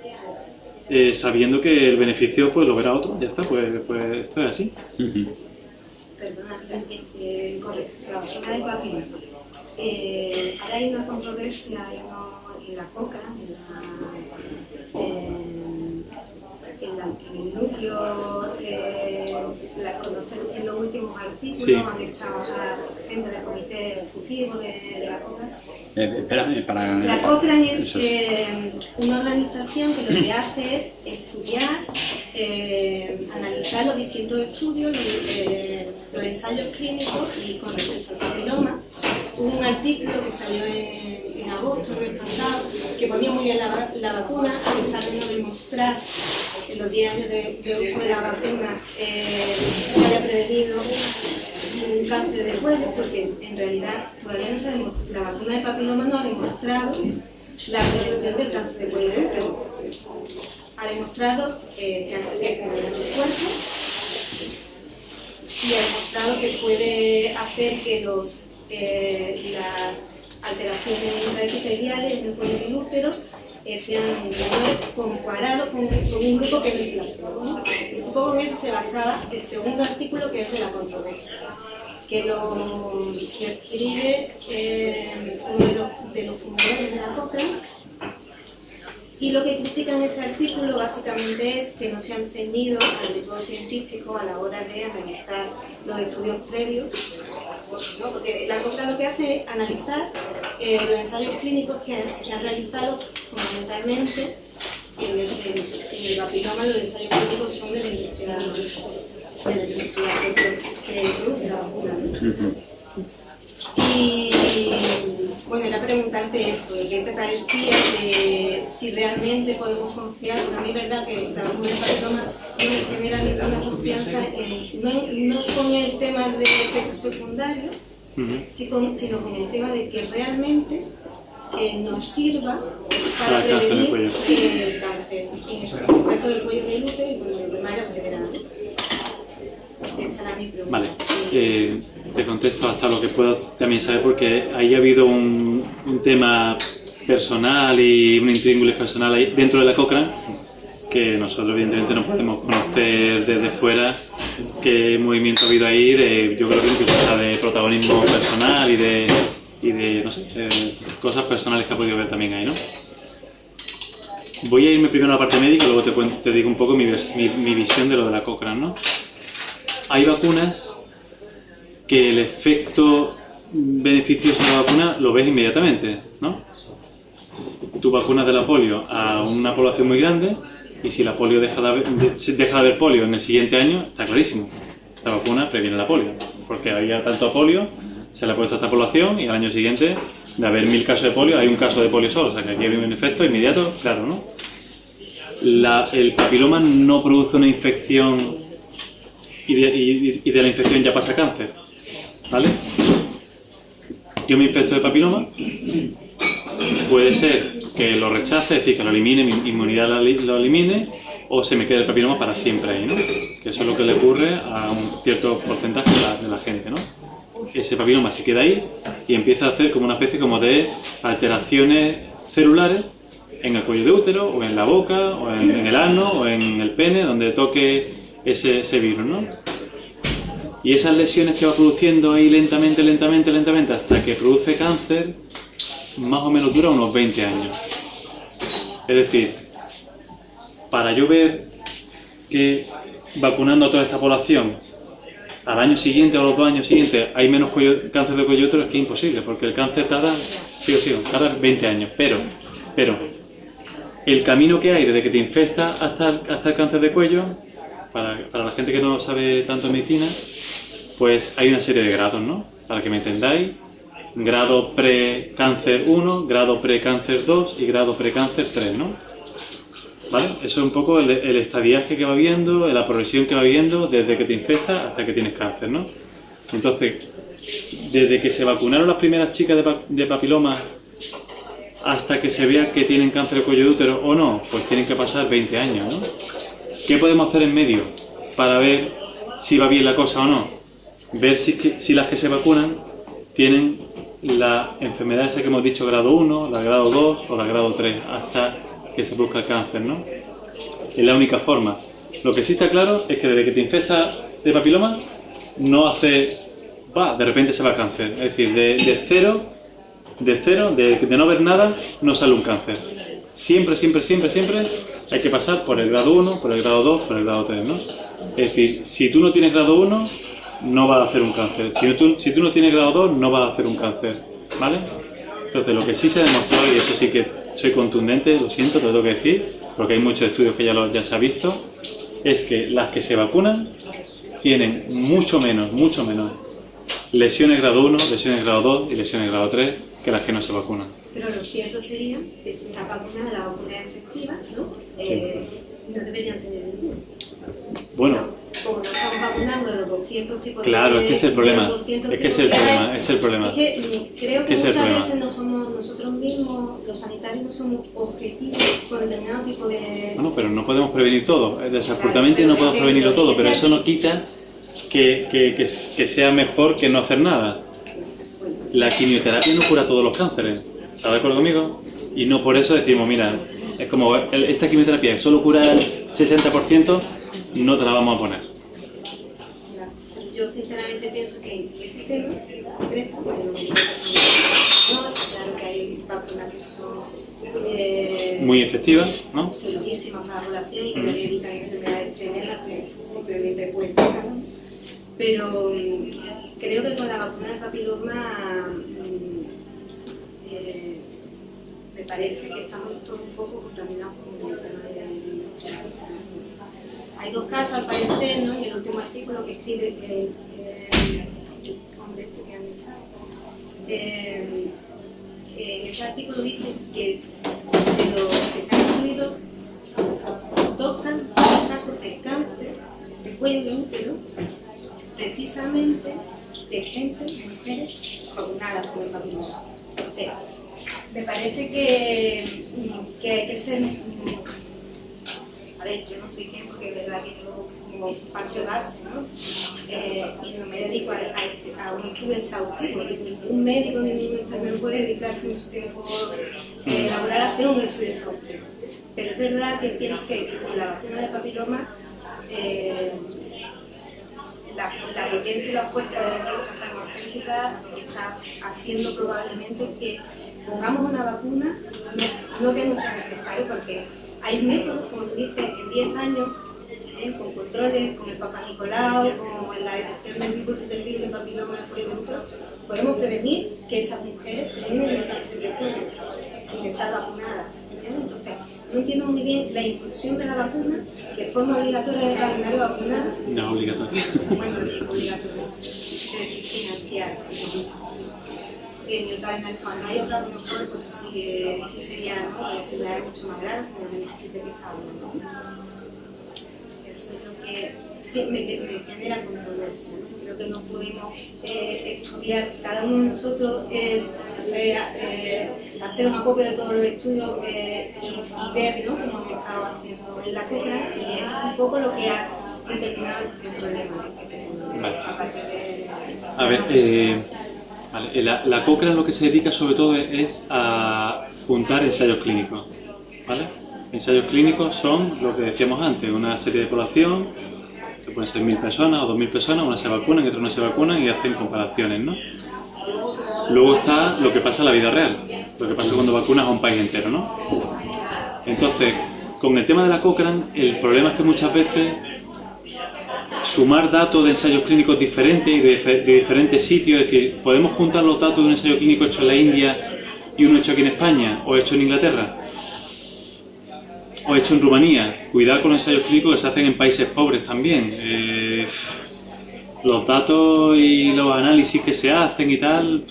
sabiendo que el beneficio pues lo verá otro, ya está, pues esto es así. Perdona, correcto, la vacuna del papiloma. Ahora hay una controversia en la coca, en el núcleo, la conocen en los últimos artículos, Sí. han echado a gente del comité ejecutivo de la Cochrane. Espera, para... La Cochrane es Eso una organización que lo que hace es estudiar, analizar los distintos estudios, los ensayos clínicos, y con respecto al papiloma, hubo un artículo que salió en agosto del mes pasado que ponía muy bien la vacuna, a pesar de no demostrar en los 10 años de uso de la vacuna que haya prevenido un cáncer de cuello, porque en realidad todavía no sabemos, la vacuna de papiloma no ha demostrado la prevención del cáncer de cuello de útero. Ha demostrado que es en el cuerpo y ha demostrado que puede hacer que las alteraciones intraepiteliales en el cuello del útero sean menores comparado con un grupo que es el placebo, ¿no? Un poco en eso se basaba el segundo artículo, que es de la controversia, que lo escribe uno de los fundadores de la Cochrane. Y lo que critican en ese artículo básicamente es que no se han ceñido al método científico a la hora de analizar los estudios previos, ¿no? Porque la Cochrane lo que hace es analizar los ensayos clínicos que se han realizado fundamentalmente en el papiloma. Los ensayos clínicos son de la industria que produce la vacuna, ¿no? Y bueno, era preguntarte esto, de qué te parecía, de si realmente podemos confiar, porque a mí es verdad que la vacuna de papiloma no me genera ninguna confianza, no con el tema de efectos secundarios, sino con el tema de que realmente nos sirva para prevenir el cáncer, tanto del cuello del útero y de manera severa. Esa era mi pregunta. Vale, Sí. te contesto hasta lo que puedo también saber, porque ahí ha habido un tema personal y un intríngulis personal ahí dentro de la Cochrane, que nosotros evidentemente no podemos conocer desde fuera qué movimiento ha habido ahí, yo creo que incluso hasta de protagonismo personal y de no sé, cosas personales que ha podido ver también ahí, ¿no? Voy a irme primero a la parte médica y luego te digo un poco mi visión de lo de la Cochrane, ¿no? Hay vacunas que el efecto beneficioso de la vacuna lo ves inmediatamente, ¿no? Tú vacunas de la polio a una población muy grande y si la polio deja de haber polio en el siguiente año, está clarísimo. La vacuna previene la polio, porque había tanto polio, se le ha puesto a esta población y al año siguiente, de haber 1000 casos de polio, hay un caso de polio solo, o sea que aquí hay un efecto inmediato, claro, ¿no? El papiloma no produce una infección y de la infección ya pasa cáncer, ¿vale? Yo me infecto de papiloma, puede ser que lo rechace, es decir, que lo elimine, mi inmunidad lo elimine, o se me quede el papiloma para siempre ahí, ¿no? Que eso es lo que le ocurre a un cierto porcentaje de la gente, ¿no? Ese papiloma se queda ahí y empieza a hacer como una especie como de alteraciones celulares en el cuello de útero, o en la boca, o en el ano, o en el pene, donde toque ese virus, ¿no? Y esas lesiones que va produciendo ahí lentamente, hasta que produce cáncer, más o menos dura unos 20 años. Es decir, para yo ver que vacunando a toda esta población, al año siguiente o a los 2 años siguientes hay menos cáncer de cuello de útero, es que es imposible, porque el cáncer tarda, tarda 20 años. Pero, el camino que hay desde que te infesta hasta el cáncer de cuello, para la gente que no sabe tanto en medicina, pues hay una serie de grados, ¿no? Para que me entendáis, grado pre-cáncer 1, grado pre-cáncer 2 y grado pre-cáncer 3, ¿no? ¿Vale? Eso es un poco el estadiaje que va viendo, la progresión que va viendo desde que te infesta hasta que tienes cáncer, ¿no? Entonces, desde que se vacunaron las primeras chicas de papiloma hasta que se vea que tienen cáncer de cuello de útero o no, pues tienen que pasar 20 años, ¿no? ¿Qué podemos hacer en medio para ver si va bien la cosa o no? Ver si las que se vacunan tienen la enfermedad esa que hemos dicho, grado 1, la grado 2 o la grado 3, hasta que se produzca el cáncer, ¿no? Es la única forma. Lo que sí está claro es que desde que te infecta de papiloma, no hace... de repente se va a cáncer. Es decir, de cero, de no ver nada, no sale un cáncer. Siempre hay que pasar por el grado 1, por el grado 2, por el grado 3, ¿no? Es decir, si tú no tienes grado 1, no vas a hacer un cáncer. Si tú no tienes grado 2, no vas a hacer un cáncer, ¿vale? Entonces, lo que sí se ha demostrado, y eso sí que soy contundente, lo siento, te lo tengo que decir, porque hay muchos estudios que ya se ha visto, es que las que se vacunan tienen mucho menos lesiones grado 1, lesiones grado 2 y lesiones grado 3 que las que no se vacunan. Pero lo cierto sería que si está vacunada, la vacuna es efectiva, ¿no? No deberían tener ninguna. Bueno. Como no estamos vacunando los 200 tipos claro, es que es el problema. Es que es el problema, es el problema. Es que creo que muchas veces no somos nosotros mismos, los sanitarios, no somos objetivos con determinado tipo de... Bueno, pero no podemos prevenir todo. Desafortunadamente no podemos prevenirlo todo, pero eso no quita que sea mejor que no hacer nada. La quimioterapia no cura todos los cánceres. ¿Estás de acuerdo conmigo? Y no por eso decimos, mira, es como esta quimioterapia que solo cura el 60%, no te la vamos a poner. Yo sinceramente pienso que en este tema concreto, claro que hay vacunas que son muy efectivas, ¿no? segurísimas para la población y que evitan enfermedades tremendas que simplemente pueden pegar, ¿no? Pero creo que con la vacuna de papiloma me parece que estamos todos un poco contaminados con el tema de la industria. Hay dos casos al parecer, ¿no? En el último artículo que escribe el hombre este que han echado. En ese artículo dice que de los que se han incluido dos casos de cáncer de cuello de útero, precisamente de gente, de mujeres vacunadas con el papiloma. Entonces, me parece que hay que ser... A ver, yo no soy quien, porque es verdad que yo como parte base, ¿no? Y no me dedico a un estudio exhaustivo. Un médico ni un enfermero puede dedicarse en su tiempo laboral a hacer un estudio exhaustivo. Pero es verdad que pienso que con la vacuna de papiloma la potencia y la fuerza de la industria farmacéutica está haciendo probablemente que pongamos una vacuna, no que no sea necesario, porque hay métodos, como tú dices, en 10 años, con controles, con el Papa Nicolau, con la detección del virus de papiloma en el cuello de útero, podemos prevenir que esas mujeres terminen el cáncer de cuello sin estar vacunadas. ¿Entiendes? Entonces, no entiendo muy bien la inclusión de la vacuna de forma obligatoria en el calendario vacunal. No, obligatoria. Bueno, obligatoria, es decir, financiar. En el calendario, cuando hay otra, a lo mejor, pues sí sería, ¿no?, enfermedades mucho más graves, como la meningitis que está hablando, ¿no? Eso es lo que sí me genera controversia, ¿no? Creo que no podemos estudiar, cada uno de nosotros, hacer una copia de todos los estudios y ver, ¿no?, como hemos estado haciendo en la Cochrane, y es un poco lo que ha determinado este problema que tenemos. Vale. Aparte de... A ver, vale, la Cochrane lo que se dedica sobre todo es a juntar ensayos clínicos, ¿vale? Ensayos clínicos son lo que decíamos antes, una serie de población, que pueden ser 1000 personas o 2000 personas, unas se vacunan y otras no se vacunan y hacen comparaciones, ¿no? Luego está lo que pasa en la vida real, lo que pasa cuando vacunas a un país entero, ¿no? Entonces, con el tema de la Cochrane, el problema es que muchas veces sumar datos de ensayos clínicos diferentes y de diferentes sitios, es decir, ¿podemos juntar los datos de un ensayo clínico hecho en la India y uno hecho aquí en España o hecho en Inglaterra? O hecho en Rumanía. Cuidado con los ensayos clínicos que se hacen en países pobres también. Los datos y los análisis que se hacen y tal,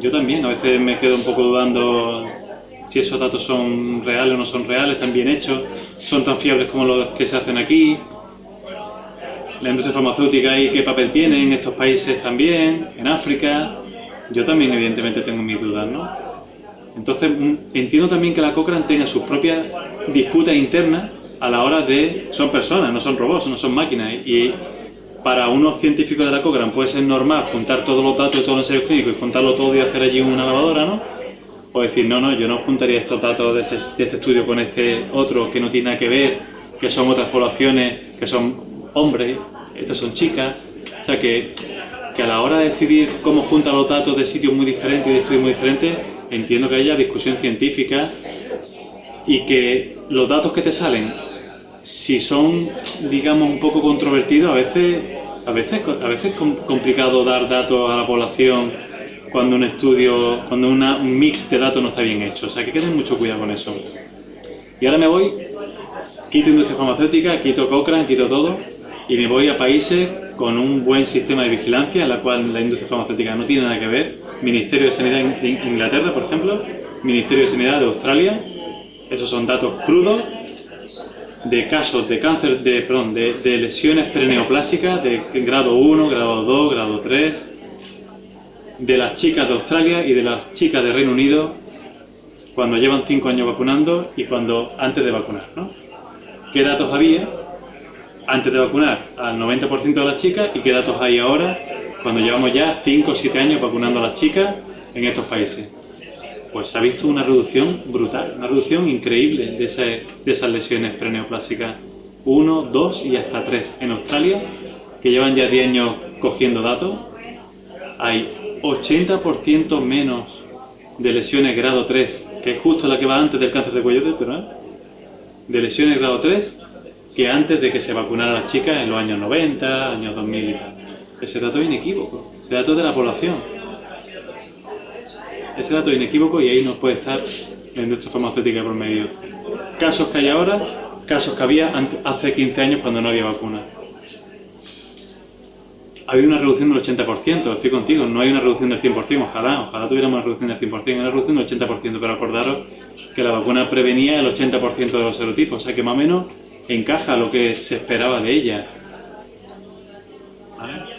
yo también a veces me quedo un poco dudando si esos datos son reales o no son reales, están bien hechos, son tan fiables como los que se hacen aquí. La industria farmacéutica y qué papel tiene en estos países también, en África. Yo también evidentemente tengo mis dudas, ¿no? Entonces entiendo también que la Cochrane tenga sus propias disputas internas a la hora de... Son personas, no son robots, no son máquinas. Y para unos científicos de la Cochrane puede ser normal juntar todos los datos de todos los ensayos clínicos y juntarlo todo y hacer allí una lavadora, ¿no? O decir, no, yo no juntaría estos datos de este estudio con este otro que no tiene nada que ver, que son otras poblaciones, que son hombres, estas son chicas. O sea que a la hora de decidir cómo juntan los datos de sitios muy diferentes y de estudios muy diferentes, entiendo que haya discusión científica y que los datos que te salen, si son, digamos, un poco controvertidos, a veces es complicado dar datos a la población cuando un estudio, cuando un mix de datos no está bien hecho. O sea, que queden mucho cuidado con eso. Y ahora me voy, quito industria farmacéutica, quito Cochrane, quito todo, y me voy a países con un buen sistema de vigilancia, en la cual la industria farmacéutica no tiene nada que ver. Ministerio de Sanidad de Inglaterra, por ejemplo, Ministerio de Sanidad de Australia. Esos son datos crudos de casos de cáncer, de lesiones perineoplásicas de grado 1, grado 2, grado 3, de las chicas de Australia y de las chicas de Reino Unido cuando llevan 5 años vacunando y antes de vacunar, ¿no? ¿Qué datos había antes de vacunar al 90% de las chicas y qué datos hay ahora cuando llevamos ya 5 o 7 años vacunando a las chicas en estos países? Pues se ha visto una reducción brutal, una reducción increíble de esas lesiones perineoplásicas 1, 2 y hasta 3. En Australia, que llevan ya 10 años cogiendo datos, hay 80% menos de lesiones grado 3, que es justo la que va antes del cáncer de cuello de útero, de lesiones grado 3, que antes de que se vacunaran las chicas en los años 90, años 2000 y tal. Ese dato es inequívoco, ese dato es de la población. Ese dato es inequívoco y ahí no puede estar la industria farmacéutica por medio. Casos que hay ahora, casos que había hace 15 años cuando no había vacuna. Ha habido una reducción del 80%, estoy contigo, no hay una reducción del 100%, ojalá tuviéramos una reducción del 100%, hay una reducción del 80%, pero acordaros que la vacuna prevenía el 80% de los serotipos, o sea que más o menos encaja lo que se esperaba de ella. ¿Vale?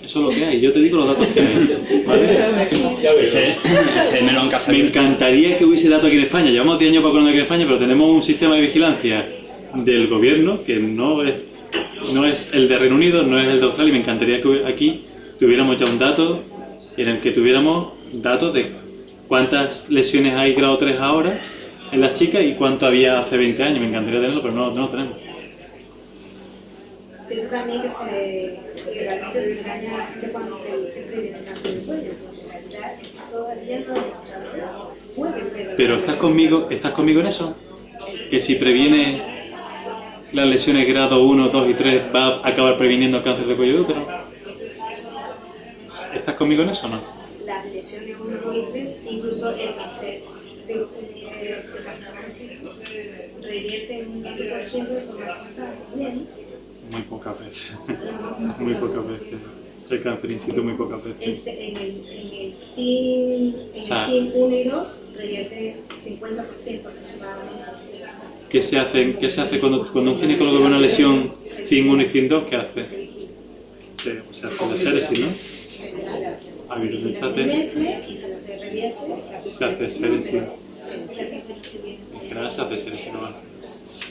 Eso es lo que hay, yo te digo los datos que hay, ¿vale? Ese melón que has Me abierto. encantaría que hubiese datos aquí en España, llevamos 10 años vacunando aquí en España, pero tenemos un sistema de vigilancia del gobierno que no es el de Reino Unido, no es el de Australia, y me encantaría que aquí tuviéramos ya un dato en el que tuviéramos datos de cuántas lesiones hay grado 3 ahora en las chicas y cuánto había hace 20 años, me encantaría tenerlo, pero no lo tenemos. Eso también que realmente se engaña a la gente cuando se le dice previene cáncer de cuello, porque en realidad todavía no demostrado puede prevenir. Pero ¿estás conmigo en eso? Que si previene las lesiones grado 1, 2 y 3 va a acabar previniendo el cáncer de cuello de útero. ¿Estás conmigo en eso o no? Las lesiones 1, 2 y 3, incluso el cáncer revierte en un 20% de forma constante también. Muy pocas veces. Muy pocas veces. El cáncer in situ muy pocas veces. En el CIN 1 y 2 revierte 50% aproximadamente. ¿Qué se hace cuando un ginecólogo ve una lesión CIN 1 y CIN 2? ¿Qué hace? Se hace la séresis, ¿no? A virus del SATE. Se hace séresis. En general se hace séresis, ¿no?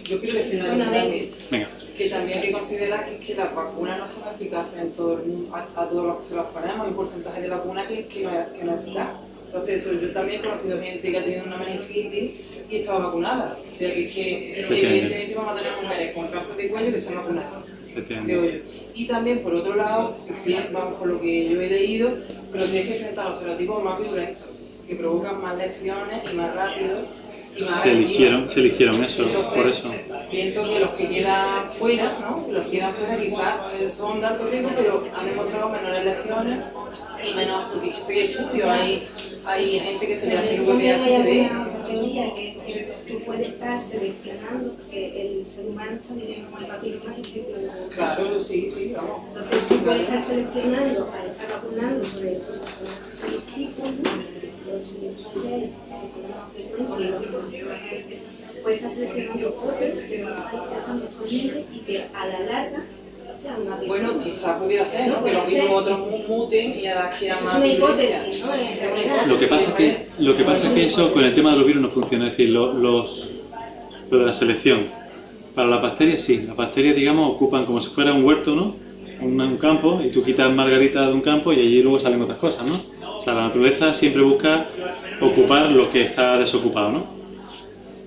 Yo quiero decir una cosa también, Venga. que también hay que considerar que las vacunas no son eficaces en todo el mundo, a todos los que se las ponemos, hay un porcentaje de vacunas que no es eficaz. Entonces, yo también he conocido gente que ha tenido una meningitis y estaba vacunada. O sea, que evidentemente vamos a tener mujeres con cáncer de cuello que se han vacunado, creo yo. Y también, por otro lado, vamos por lo que yo he leído, pero tienes que enfrentar a los serotipos más violentos, que provocan más lesiones y más rápido. Se eligieron eso, entonces, por eso. Pienso que los que quedan fuera, ¿no? Los que quedan fuera quizás son de alto riesgo, pero han demostrado menores lesiones y menos, porque yo soy estudio, hay gente que se le hace VIH-Sida. Que tú puedes estar seleccionando, porque el ser humano está viviendo con el papiloma y Claro, sí, vamos. Entonces tú puedes estar seleccionando para estar vacunando sobre estos tipos, puede estar seleccionando otros que no están disponibles y que a la larga sean más. Bueno, quizás pudiera ser, ¿no? Que los mismos otros muten y ahora quieran más. Es una hipótesis, ¿no? Lo que pasa es que eso con el tema de los virus no funciona, es decir, lo de la selección. Para las bacterias sí, las bacterias, digamos, ocupan como si fuera un huerto, ¿no? Un campo, y tú quitas margarita de un campo y allí luego salen otras cosas, ¿no? O sea, la naturaleza siempre busca ocupar lo que está desocupado, ¿no?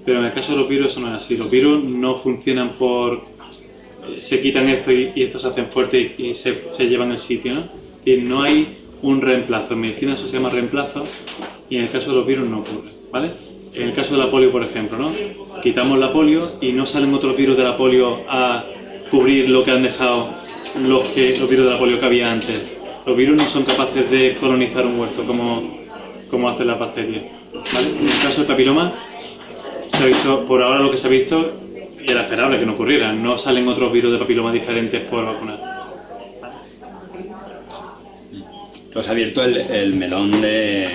Pero en el caso de los virus eso no es así. Los virus no funcionan por... se quitan esto y estos se hacen fuertes y se llevan el sitio, ¿no? Y no hay un reemplazo. En medicina eso se llama reemplazo y en el caso de los virus no ocurre, ¿vale? en el caso de la polio, por ejemplo, ¿no? Quitamos la polio y no salen otros virus de la polio a cubrir lo que han dejado los virus de la polio que había antes. Los virus no son capaces de colonizar un huerto como hacen las bacterias, ¿vale? En el caso del papiloma, se ha visto, por ahora lo que se ha visto, y era esperable que no ocurriera, no salen otros virus de papiloma diferentes por vacunar. Tú has abierto el melón del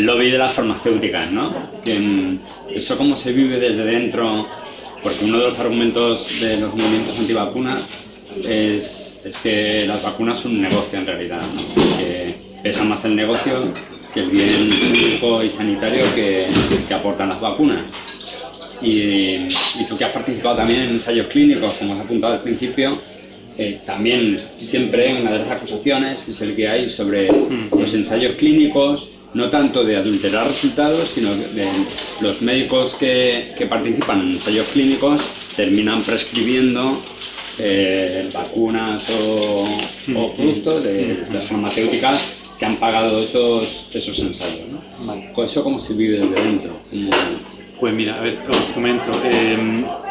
lobby de las farmacéuticas, ¿no? ¿Eso cómo se vive desde dentro? Porque uno de los argumentos de los movimientos antivacunas es que las vacunas son un negocio en realidad, ¿no? Que pesa más el negocio que el bien público y sanitario que aportan las vacunas. Y tú que has participado también en ensayos clínicos, como has apuntado al principio, también siempre una de las acusaciones es el que hay sobre los ensayos clínicos, no tanto de adulterar resultados, sino de los médicos que participan en ensayos clínicos terminan prescribiendo vacunas o productos de las farmacéuticas que han pagado esos ensayos, ¿no? Vale. ¿Con eso cómo se vive desde dentro? Pues mira, a ver, os comento.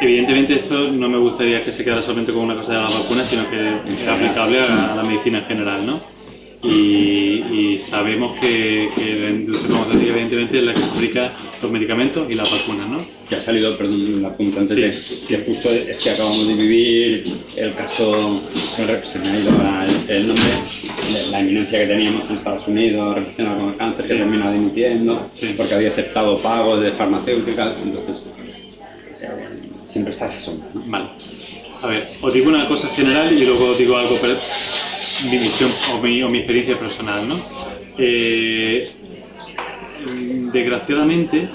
Evidentemente esto no me gustaría que se quedara solamente con una cosa de las vacunas, sino que es aplicable a la medicina en general, ¿no? Y sabemos que la industria farmacéutica evidentemente es la que fabrica los medicamentos y las vacunas, ¿no? Que ha salido, perdón, la punta antes sí. que justo es que acabamos de vivir el caso, se me ha ido el nombre, la eminencia que teníamos en Estados Unidos relacionada con el cáncer, que termina dimitiendo porque había aceptado pagos de farmacéuticas, entonces siempre está esa sombra, ¿no? Vale. A ver, os digo una cosa general y luego os digo algo mi visión o mi experiencia personal, ¿no? Desgraciadamente,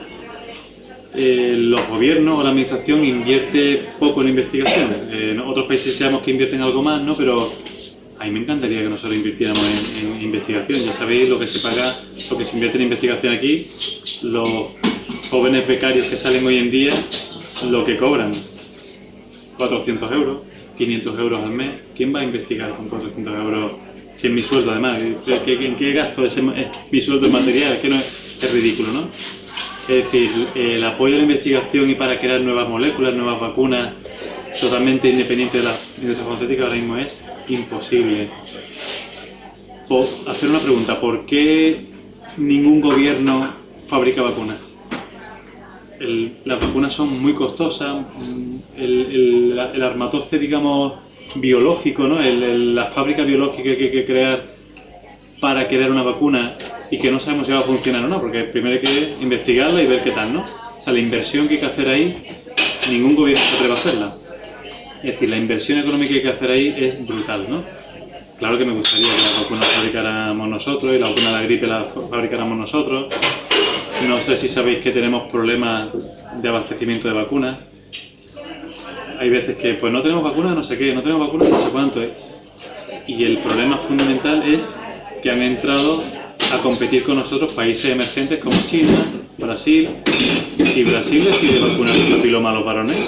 los gobiernos o la administración invierte poco en investigación. En otros países sabemos que invierten algo más, ¿no? Pero a mí me encantaría que nosotros invirtiéramos en investigación. Ya sabéis lo que se paga, lo que se invierte en investigación aquí, los jóvenes becarios que salen hoy en día, lo que cobran, 400 euros. 500 euros al mes. ¿Quién va a investigar con 400 euros? Si es mi sueldo, además. ¿En qué gasto es mi sueldo en material? Que no es ridículo, ¿no? Es decir, el apoyo a la investigación y para crear nuevas moléculas, nuevas vacunas, totalmente independiente de la industria farmacéutica, ahora mismo es imposible. Hacer una pregunta: ¿por qué ningún gobierno fabrica vacunas? Las vacunas son muy costosas. El armatoste, digamos, biológico, ¿no? La fábrica biológica que hay que crear para crear una vacuna y que no sabemos si va a funcionar o no, porque primero hay que investigarla y ver qué tal, ¿no? O sea, la inversión que hay que hacer ahí, ningún gobierno se atreve a hacerla. Es decir, la inversión económica que hay que hacer ahí es brutal, ¿no? Claro que me gustaría que la vacuna la fabricáramos nosotros y la vacuna de la gripe la fabricáramos nosotros. No sé si sabéis que tenemos problemas de abastecimiento de vacunas. Hay veces que pues no tenemos vacunas, no sé qué, no tenemos vacunas, no sé cuánto. Y el problema fundamental es que han entrado a competir con nosotros países emergentes como China, Brasil. Y Brasil decide vacunar el papiloma a los varones.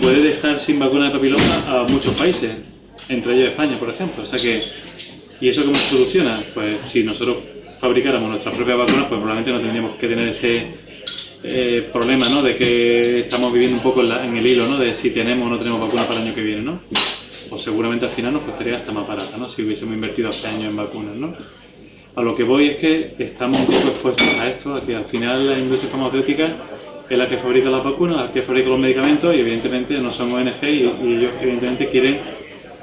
Puede dejar sin vacuna de papiloma a muchos países, entre ellos España, por ejemplo. O sea que, ¿y eso cómo se soluciona? Pues si nosotros fabricáramos nuestras propias vacunas, pues probablemente no tendríamos que tener ese problema, ¿no? De que estamos viviendo un poco en el hilo, ¿no? De si tenemos o no tenemos vacuna para el año que viene, ¿no? Pues seguramente al final nos costaría hasta más barata, ¿no? Si hubiésemos invertido hace años en vacunas, ¿no? A lo que voy es que estamos un poco expuestos a esto, a que al final la industria farmacéutica es la que fabrica las vacunas, la que fabrica los medicamentos y evidentemente no son ONG y ellos evidentemente quieren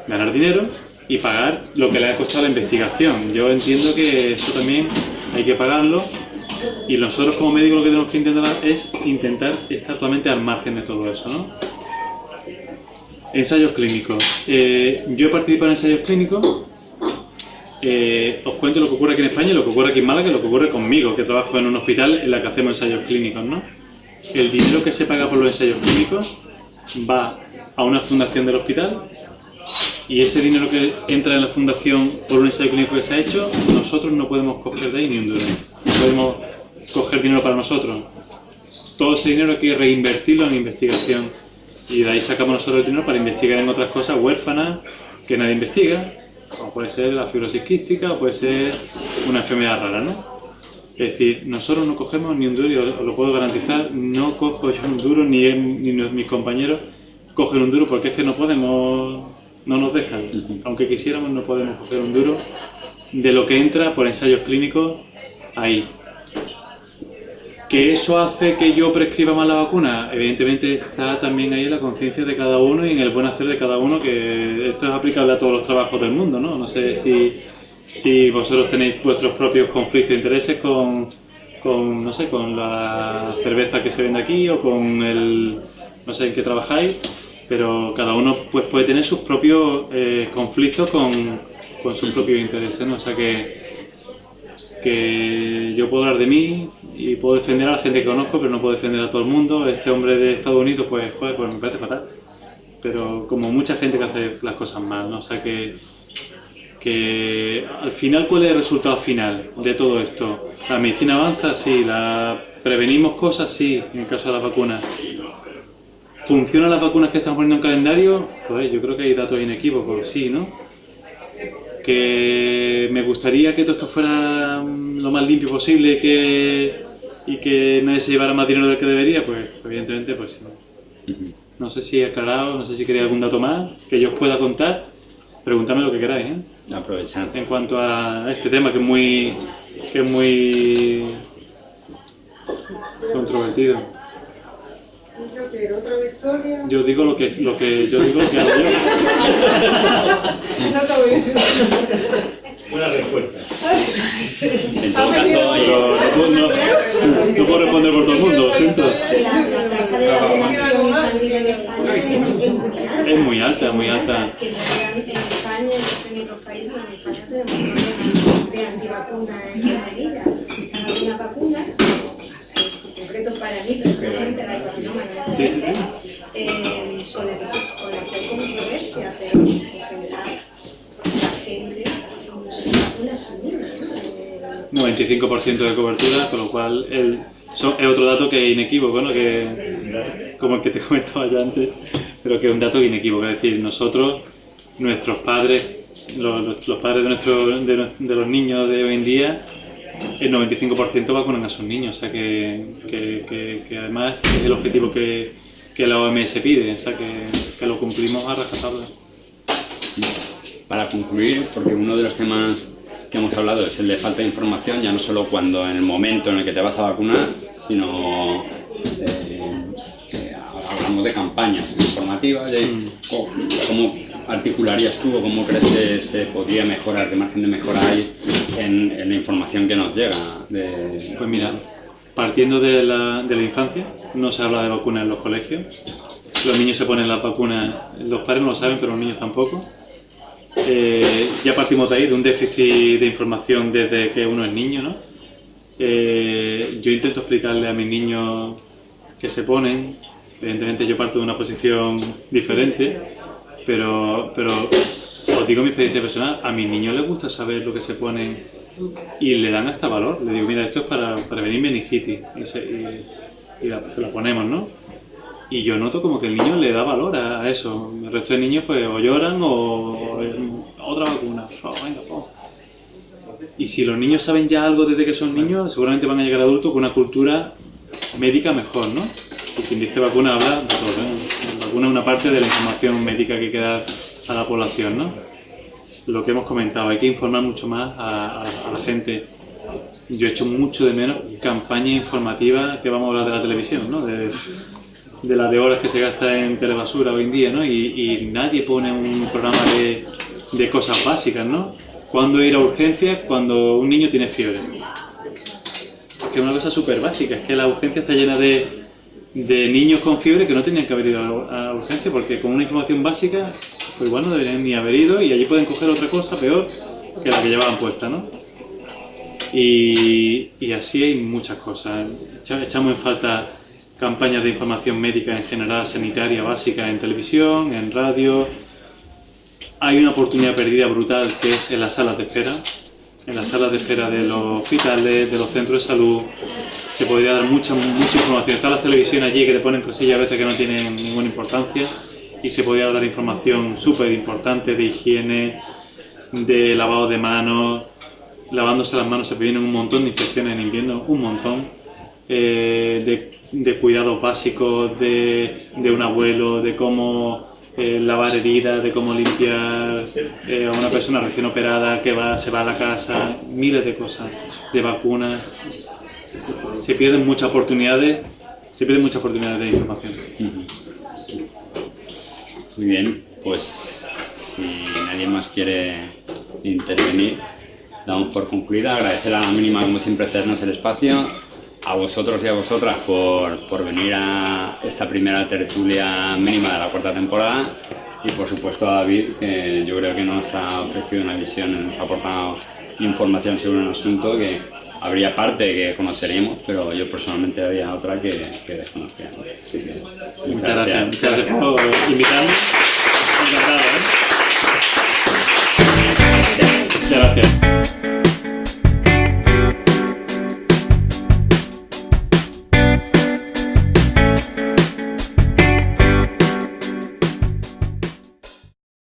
ganar dinero y pagar lo que le ha costado la investigación. Yo entiendo que eso también hay que pagarlo. Y nosotros como médicos lo que tenemos que intentar estar totalmente al margen de todo eso, ¿no? Ensayos clínicos. Yo he participado en ensayos clínicos. Os cuento lo que ocurre aquí en España, lo que ocurre aquí en Málaga y lo que ocurre conmigo, que trabajo en un hospital en la que hacemos ensayos clínicos, ¿no? El dinero que se paga por los ensayos clínicos va a una fundación del hospital y ese dinero que entra en la fundación por un ensayo clínico que se ha hecho, nosotros no podemos coger de ahí ni un duro. No podemos coger dinero para nosotros. Todo ese dinero hay que reinvertirlo en investigación y de ahí sacamos nosotros el dinero para investigar en otras cosas huérfanas que nadie investiga, como puede ser la fibrosis quística o puede ser una enfermedad rara, ¿no? Es decir, nosotros no cogemos ni un duro, y os lo puedo garantizar, no cojo yo un duro, ni mis compañeros cogen un duro, porque es que no podemos, no nos dejan. Aunque quisiéramos, no podemos coger un duro de lo que entra por ensayos clínicos ahí. ¿Que eso hace que yo prescriba más la vacuna? Evidentemente está también ahí en la conciencia de cada uno y en el buen hacer de cada uno, que esto es aplicable a todos los trabajos del mundo, ¿no? No sé si vosotros tenéis vuestros propios conflictos de intereses con no sé, con la cerveza que se vende aquí o con el, no sé en qué trabajáis, pero cada uno pues puede tener sus propios conflictos con sus propios intereses, ¿no? O sea que yo puedo hablar de mí y puedo defender a la gente que conozco, pero no puedo defender a todo el mundo. Este hombre de Estados Unidos, pues, joder, pues me parece fatal. Pero como mucha gente que hace las cosas mal, ¿no? O sea que al final, ¿cuál es el resultado final de todo esto? ¿La medicina avanza? Sí. ¿Prevenimos cosas? Sí, en el caso de las vacunas. ¿Funcionan las vacunas que estamos poniendo en calendario? Joder, yo creo que hay datos inequívocos, sí, ¿no? Que me gustaría que todo esto fuera lo más limpio posible y que nadie se llevara más dinero del que debería, pues evidentemente pues no. No sé si he aclarado, no sé si queréis algún dato más que yo os pueda contar. Preguntadme lo que queráis, ¿eh? Aprovechad. En cuanto a este tema que es muy controvertido. Yo digo lo que hago yo. Buena respuesta. En todo caso, No puedo responder por todo el mundo, lo siento. La tasa de vacunación infantil en España Es muy alta, muy alta. Que en España, no sé en otros países, pero en España tenemos problemas de antivacunas juveniles. Cada una vacuna, en concreto para mí personalmente, la papiloma con la que hay controversia, pero en general la gente vacuna a sus niños. 95% de cobertura, con lo cual es otro dato que es inequívoco, ¿no? Que, como el que te comentaba ya antes, pero que es un dato inequívoco. Es decir, nosotros, nuestros padres, los padres de los niños de hoy en día, el 95% vacunan a sus niños, o sea que además es el objetivo que la OMS pide, o sea que lo cumplimos a rajatabla. Para concluir, porque uno de los temas que hemos hablado es el de falta de información, ya no solo cuando en el momento en el que te vas a vacunar, sino que hablamos de campañas informativas, de cómo articularías tú o cómo crees que se podría mejorar, qué margen de mejora hay en la información que nos llega. Pues mira, partiendo de la infancia, no se habla de vacunas en los colegios, los niños se ponen las vacunas, los padres no lo saben, pero los niños tampoco. Ya partimos de ahí, de un déficit de información desde que uno es niño, ¿no? Yo intento explicarle a mis niños qué se ponen. Evidentemente yo parto de una posición diferente, pero os digo mi experiencia personal, a mis niños les gusta saber lo que se ponen y le dan hasta valor. Le digo, mira, esto es para prevenir meningitis y se la ponemos, ¿no? Y yo noto como que el niño le da valor a eso. El resto de niños pues o lloran o otra vacuna. Venga, Y si los niños saben ya algo desde que son niños, seguramente van a llegar adultos con una cultura médica mejor, ¿no? Y quien dice vacuna habla de todo, ¿eh? Vacuna es una parte de la información médica que hay que dar a la población, ¿no? Lo que hemos comentado, hay que informar mucho más a la gente. Yo echo mucho de menos campañas informativas que vamos a hablar de la televisión, ¿no? De las de horas que se gasta en telebasura hoy en día, ¿no? Y nadie pone un programa de cosas básicas, ¿no? ¿Cuándo ir a urgencias? Cuando un niño tiene fiebre. Es que es una cosa súper básica, es que la urgencia está llena de niños con fiebre que no tenían que haber ido a urgencia, porque con una información básica, pues igual no deberían ni haber ido y allí pueden coger otra cosa peor que la que llevaban puesta, ¿no? Y así hay muchas cosas. Echamos en falta campañas de información médica en general, sanitaria básica en televisión, en radio. Hay una oportunidad perdida brutal que es en las salas de espera. En las salas de espera de los hospitales, de los centros de salud, se podría dar mucha información. Están las televisiones allí que te ponen cosillas a veces que no tienen ninguna importancia y se podría dar información súper importante de higiene, de lavado de manos, lavándose las manos se previenen un montón de infecciones en invierno, un montón. De cuidados básicos de un abuelo, de cómo lavar heridas, de cómo limpiar a una persona recién operada que se va a la casa, miles de cosas, de vacunas. Se pierden muchas oportunidades de información. Muy bien, pues si nadie más quiere intervenir, damos por concluida. Agradecer a la mínima, como siempre, cedernos el espacio. A vosotros y a vosotras por venir a esta primera tertulia mínima de la cuarta temporada, y por supuesto a David, que yo creo que nos ha ofrecido una visión, nos ha aportado información sobre un asunto que habría parte que conoceríamos, pero yo personalmente había otra que desconocía. Así que, muchas gracias por invitarme. Encantado, ¿eh? Muchas gracias.